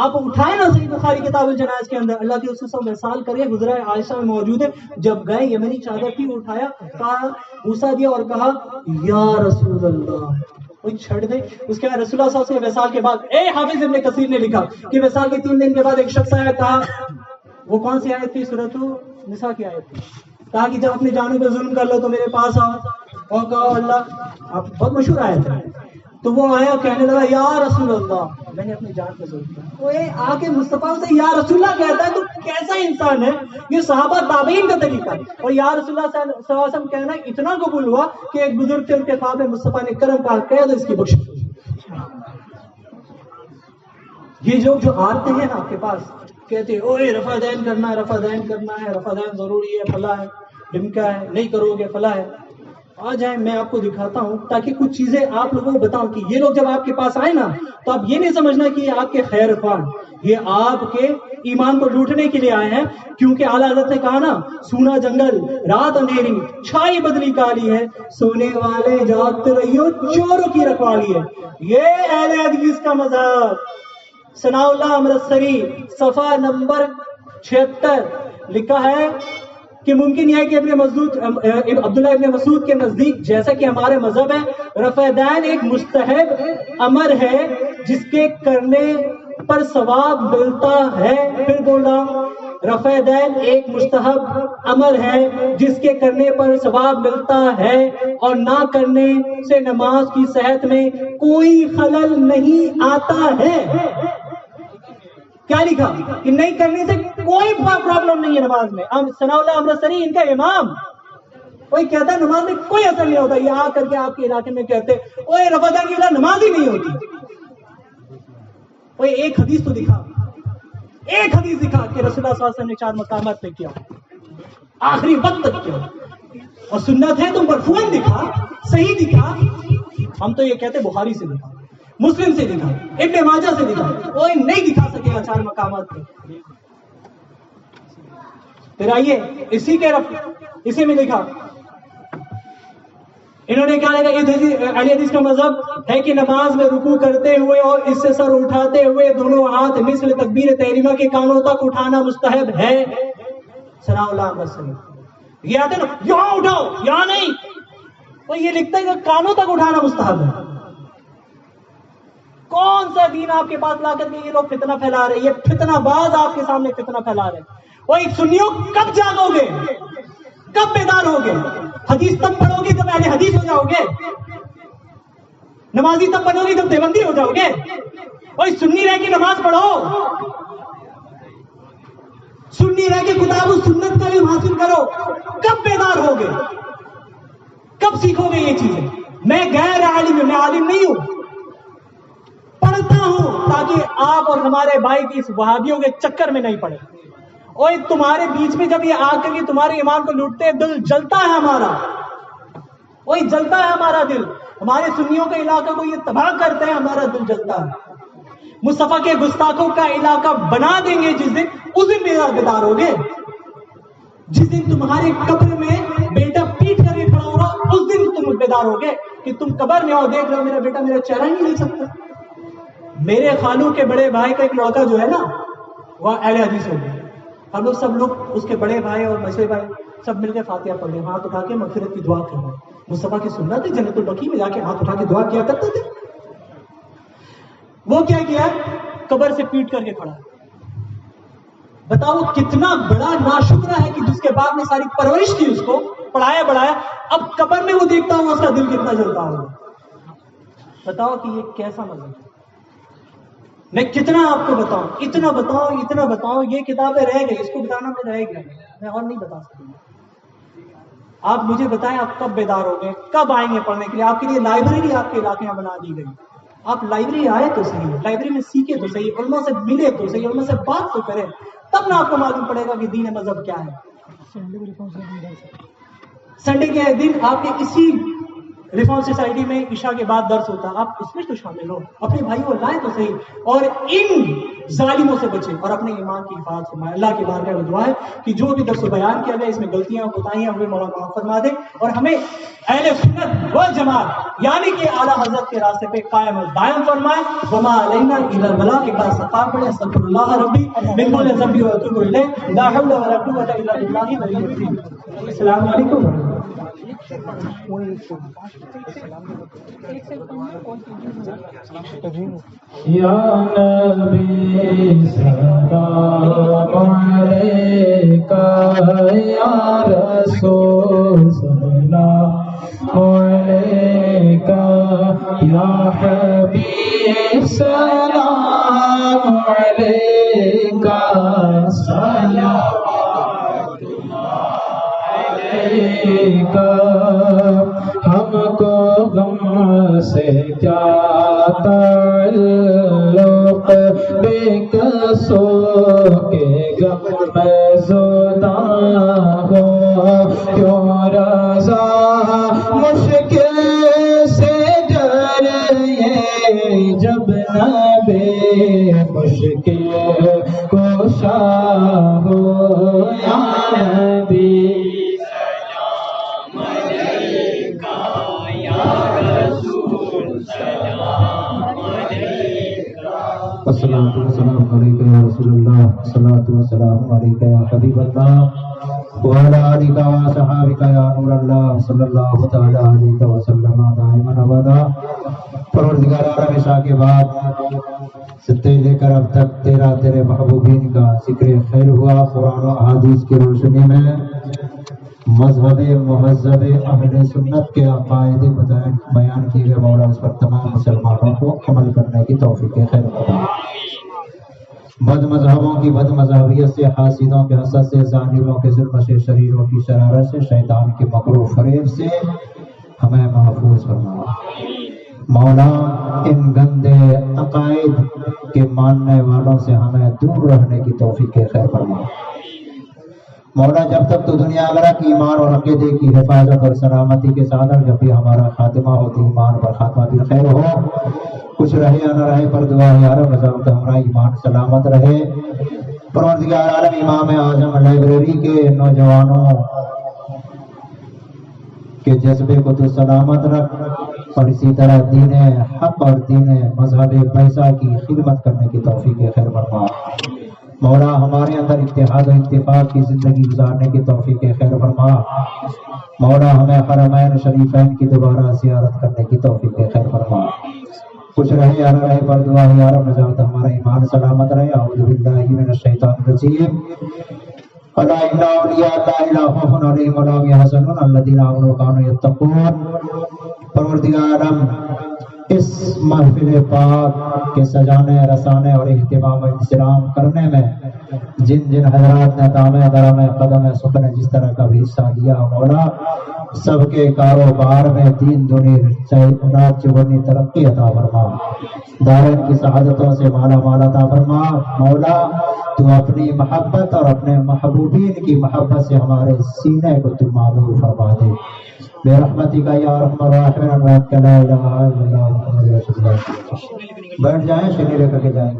آپ اٹھائے نا صحیح بخاری کتاب الجنائز کے اندر اللہ کے رسول صلی اللہ علیہ وسلم وصال کرے حجرہ عائشہ میں موجود ہے. جب گئے یمنی چادر کی اٹھایا، کہا بوسا دیا اور کہا یا رسول اللہ، کوئی چھڑ دے. اس کے بعد رسول اللہ صلی اللہ علیہ وسلم وصال کے بعد حافظ ابن کثیر نے لکھا کہ وصال کے 3 دن کے بعد ایک شخص آیا، کہا وہ کون سی آیت تھی؟ سورۃ النساء کی آیت تھی. کہا کہ جب اپنی جانوں پہ ظلم کر لو تو میرے پاس آؤ، اور کہا اللہ، آپ بہت مشہور آیت ہے. تو وہ آیا کہنے لگا یا رسول اللہ میں نے اپنی جان پہ ظلم کیا. وہ آ کے مصطفیٰ سے یا رسول اللہ کہتا ہے تو کیسا انسان ہے؟ یہ صحابہ تابعین کا طریقہ ہے. اور یا رسول اللہ صلی اللہ علیہ وسلم کہنا اتنا قبول ہوا کہ ایک بزرگ تھے ان کے خواب میں مصطفیٰ نے کرم کہا کہہ دو اس کی بخشش. یہ جو آتے ہیں نا آپ کے پاس کہتے ہیں اوے رفع دین کرنا ہے، رفع دین کرنا ہے، رفع دین ضروری ہے، فلاں ہے، ڈمکا ہے، نہیں کرو گے فلاں ہے. آ جائیں میں آپ کو دکھاتا ہوں تاکہ کچھ چیزیں آپ لوگوں کو بتاؤں کہ یہ لوگ جب آپ کے پاس آئے نا تو آپ یہ نہیں سمجھنا کہ یہ آپ کے خیر خواہ، یہ آپ کے ایمان کو لوٹنے کے لیے آئے ہیں، کیونکہ اعلیٰ حضرت نے کہا نا سونا جنگل رات اندھیری چھائی بدلی کالی ہے، سونے والے جاگتے رہیو چوروں کی رکھوالی ہے. یہ اہل حدیث کا مذہب. ثناء اللہ امرتسری صفحہ نمبر 76 لکھا ہے کہ ممکن یہ ہے کہ عبداللہ ابن مسعود کے نزدیک جیسا کہ ہمارے مذہب ہے رفع دین ایک مستحب امر ہے جس کے کرنے پر ثواب ملتا ہے. پھر بول رہا ہوں رفع دین ایک مستحب امر ہے جس کے کرنے پر ثواب ملتا ہے اور نہ کرنے سے نماز کی صحت میں کوئی خلل نہیں آتا ہے. کیا لکھا کہ نہیں کرنے سے کوئی پرابلم نہیں ہے نماز میں. ثناء اللہ امرتسری ان کا امام کوئی کہتا ہے نماز میں کوئی اثر نہیں ہوتا، یہ آ کر کے آپ کے علاقے میں کہتے اوے رفع دین کی وجہ نماز ہی نہیں ہوتی. اوے ایک حدیث تو دکھا، ایک حدیث دکھا کہ رسول اللہ صلی اللہ علیہ وسلم نے 4 مقامات پہ کیا، آخری وقت تک کیا، اور سنت ہے تو مرفوعاً دکھا، صحیح دکھا. ہم تو یہ کہتے بخاری سے دکھا، مسلم سے دکھا، ابن ماجہ سے دکھا، کوئی نہیں دکھا سکے گا 4 مقامات پہ. پھر آئیے اسی میں لکھا انہوں نے کہا اہل حدیث کا مذہب ہے کہ نماز میں رکوع کرتے ہوئے اور اس سے سر اٹھاتے ہوئے دونوں ہاتھ مثل تکبیر تحریمہ کے کانوں تک اٹھانا مستحب ہے. ثناء اللہ وسلم یہ آتے نا یہاں اٹھاؤ یہاں نہیں، وہ یہ لکھتا ہے کہ کانوں تک اٹھانا مستحب ہے. کون سا دین آپ کے پاس لا کر کے یہ لوگ فتنہ پھیلا رہے ہیں؟ یہ فتنہ باز آپ کے سامنے فتنہ پھیلا رہے ہیں. وہ ایک سنیوں کب جاگو گے، کب بیدار ہوگے؟ حدیث تب پڑھو گے جب اہل حدیث ہو جاؤ گے، نمازی تب بنو گے جب دیوبندی ہو جاؤ گے. اور سنی رہ کے نماز پڑھو، سنی رہ کے کتاب و سنت کا علم حاصل کرو. کب بیدار ہوگے، کب سیکھو گے یہ چیزیں؟ میں غیر عالم، میں عالم نہیں ہوں، پڑھتا ہوں تاکہ آپ اور ہمارے بھائی کی اس وہابیوں کے چکر میں نہیں پڑے. اور تمہارے بیچ میں جب یہ آ کر کے تمہارے ایمان کو لوٹتے ہیں دل جلتا ہے ہمارا، وہی جلتا ہے ہمارا دل. ہمارے سنیوں کے علاقہ کو یہ تباہ کرتے ہیں، ہمارا دل جلتا ہے. مصطفیٰ کے گستاخوں کا علاقہ بنا دیں گے جس دن، اس دن بیدار ہوگے. جس دن تمہارے قبر میں بیٹا پیٹ کر کے کھڑا ہوگا اس دن تم بیدار ہوگے کہ تم قبر میں آؤ دیکھ رہے ہو میرا بیٹا میرا چہرہ ہی نہیں لے سکتا. میرے خالو کے بڑے بھائی کا ایک لڑکا جو ہے نا وہ اہل حدیث ہو گیا. ہم لوگ سب لوگ اس کے بڑے بھائی اور مسئلے بھائی سب مل کے فاتحہ پڑھ لیں، ہاتھ اٹھا کے مغفرت کی دعا کر رہے ہیں. مصطفیٰ کی سنت ہے جنت البقیع میں جا کے ہاتھ اٹھا کے دعا کیا کرتے تھے. وہ کیا قبر سے پیٹ کر کے کھڑا. بتاؤ کتنا بڑا ناشکرا ہے کہ جس کے بعد میں ساری پرورش کی اس کو پڑھایا بڑھایا، اب قبر میں وہ دیکھتا ہوں اس کا دل کتنا جلتا ہوگا. بتاؤ کہ یہ کیسا مذہب ہے. میں کتنا آپ کو بتاؤں، اتنا بتاؤں. یہ کتابیں رہ گئی، اس کو بتانا میں رہ گیا، میں اور نہیں بتا سکتا. آپ مجھے بتائیں آپ کب بیدار ہو گئے، کب آئیں گے پڑھنے کے لیے؟ آپ کے لیے لائبریری آپ کے علاقے میں بنا دی گئی. آپ لائبریری آئے تو صحیح، لائبریری میں سیکھے تو صحیح، علماء سے ملے تو صحیح، علماء سے بات تو کریں، تب نہ آپ کو معلوم پڑے گا کہ دین مذہب کیا ہے. سنڈے کے دن آپ کے اسی ریفارم سوسائٹی میں عشاء کے بعد درس ہوتا ہے، آپ اس میں تو شامل ہو، اپنے بھائی کو لائیں تو صحیح، اور ان ظالموں سے بچیں اور اپنے ایمان کی حفاظت فرمائیں. اللہ کی بارگاہ میں دعا ہے کہ جو بھی درس و بیان کیا گیا اس میں غلطیاں کوتاہیاں ہوئے مولا معاف فرما دے، اور ہمیں اہل سنت والجماعت یعنی کہ اعلیٰ حضرت کے راستے پہ قائم اور دائم فرمائے. وما علینا الا البلاغ. ایک بار استغفار پڑھیں، استغفر اللہ ربی من کل ذنب واتوب الیہ، لا حول ولا قوة الا باللہ العلی العظیم. السلام علیکم. یا نبی سلام علیکہ، یا رسول سلام علیکہ، یا حبیب سلام علیکہ، صلوات ہم کو غم سے کیا تعلق، بے قصوں کے غم میں زدہ ہو. کیوں رضا مشکل سے ڈرے جب نبی مشکل کوشا ہو یا نبی الصلاۃ والسلام علیک یا رسول اللہ، الصلاۃ والسلام علیک یا حبیب اللہ، وعلی آلک وصحابک یا نور اللہ، صلی اللہ تعالی علیہ وسلم دائما ابدا۔ پروردگار عالم عشاء کے بعد ستے لے کر اب تک تیرے محبوبین کا ذکر خیر ہوا۔ قرآن و احادیث کی روشنی میں مذہب مہذب اہل سنت کے عقائد بیان کیے گئے، مولا اس پر تمام مسلمانوں کو عمل کرنے کی توفیق خیر فرما۔ بد مذہبوں کی بد مذہبیت سے، حاسدوں کے حسد سے، ظالموں کے ظلم سے، شریروں کی شرارت سے، شیطان کے مکر و فریب سے ہمیں محفوظ فرما۔ مولا ان گندے عقائد کے ماننے والوں سے ہمیں دور رہنے کی توفیق خیر فرما۔ مولا جب تک تو دنیا آخرت کی ایمان اور عقیدے کی حفاظت اور سلامتی کے ساتھ، جب بھی ہمارا خاتمہ ہو تو ایمان پر خاتمہ بھی خیر ہو، کچھ رہے یا نہ رہے پر دعا ہے یا رب تو ہمارا ایمان سلامت رہے۔ پروردگار عالم امام اعظم لائبریری کے نوجوانوں کے جذبے کو تو سلامت رکھ، اور اسی طرح دین حق اور دین مذہب پیسہ کی خدمت کرنے کی توفیق خیر فرما۔ مولا ہمارے اندر اتحاد و اتفاق کی زندگی گزارنے کی توفیق خیر فرما۔ مولا ہمیں حرمین شریفین کی دوبارہ زیارت کرنے کی توفیق خیر فرما۔ کچھ رہے یا نہ رہے پر دعا یا رب نجات ہمارا ایمان سلامت رہے۔ اعوذ باللہ من الشیطان الرجیم۔ الا ان اولیاء اللہ لا خوف علیہم ولا هم يحزنون الذین آمنوا وكانوا يتقون۔ پروردگار اس محفل پاک کے سجانے، رسانے اور اہتمام و انتظام کرنے میں جن جن حضرات نے دامے درمے قدم سخن جس طرح کا بھی حصہ لیا، مولا سب کے کاروبار میں دین دنی رات چگنی ترقی عطا فرما، دارین کی سعادتوں سے مالا مال عطا فرما۔ مولا تو اپنی محبت اور اپنے محبوبین کی محبت سے ہمارے سینے کو تو معمور فرما دے برحمتک یا ارحم الراحمین۔ لا الہ الا اللہ محمد رسول اللہ۔ بیٹھ جائیں، شیری لے کر کے جائیں گے۔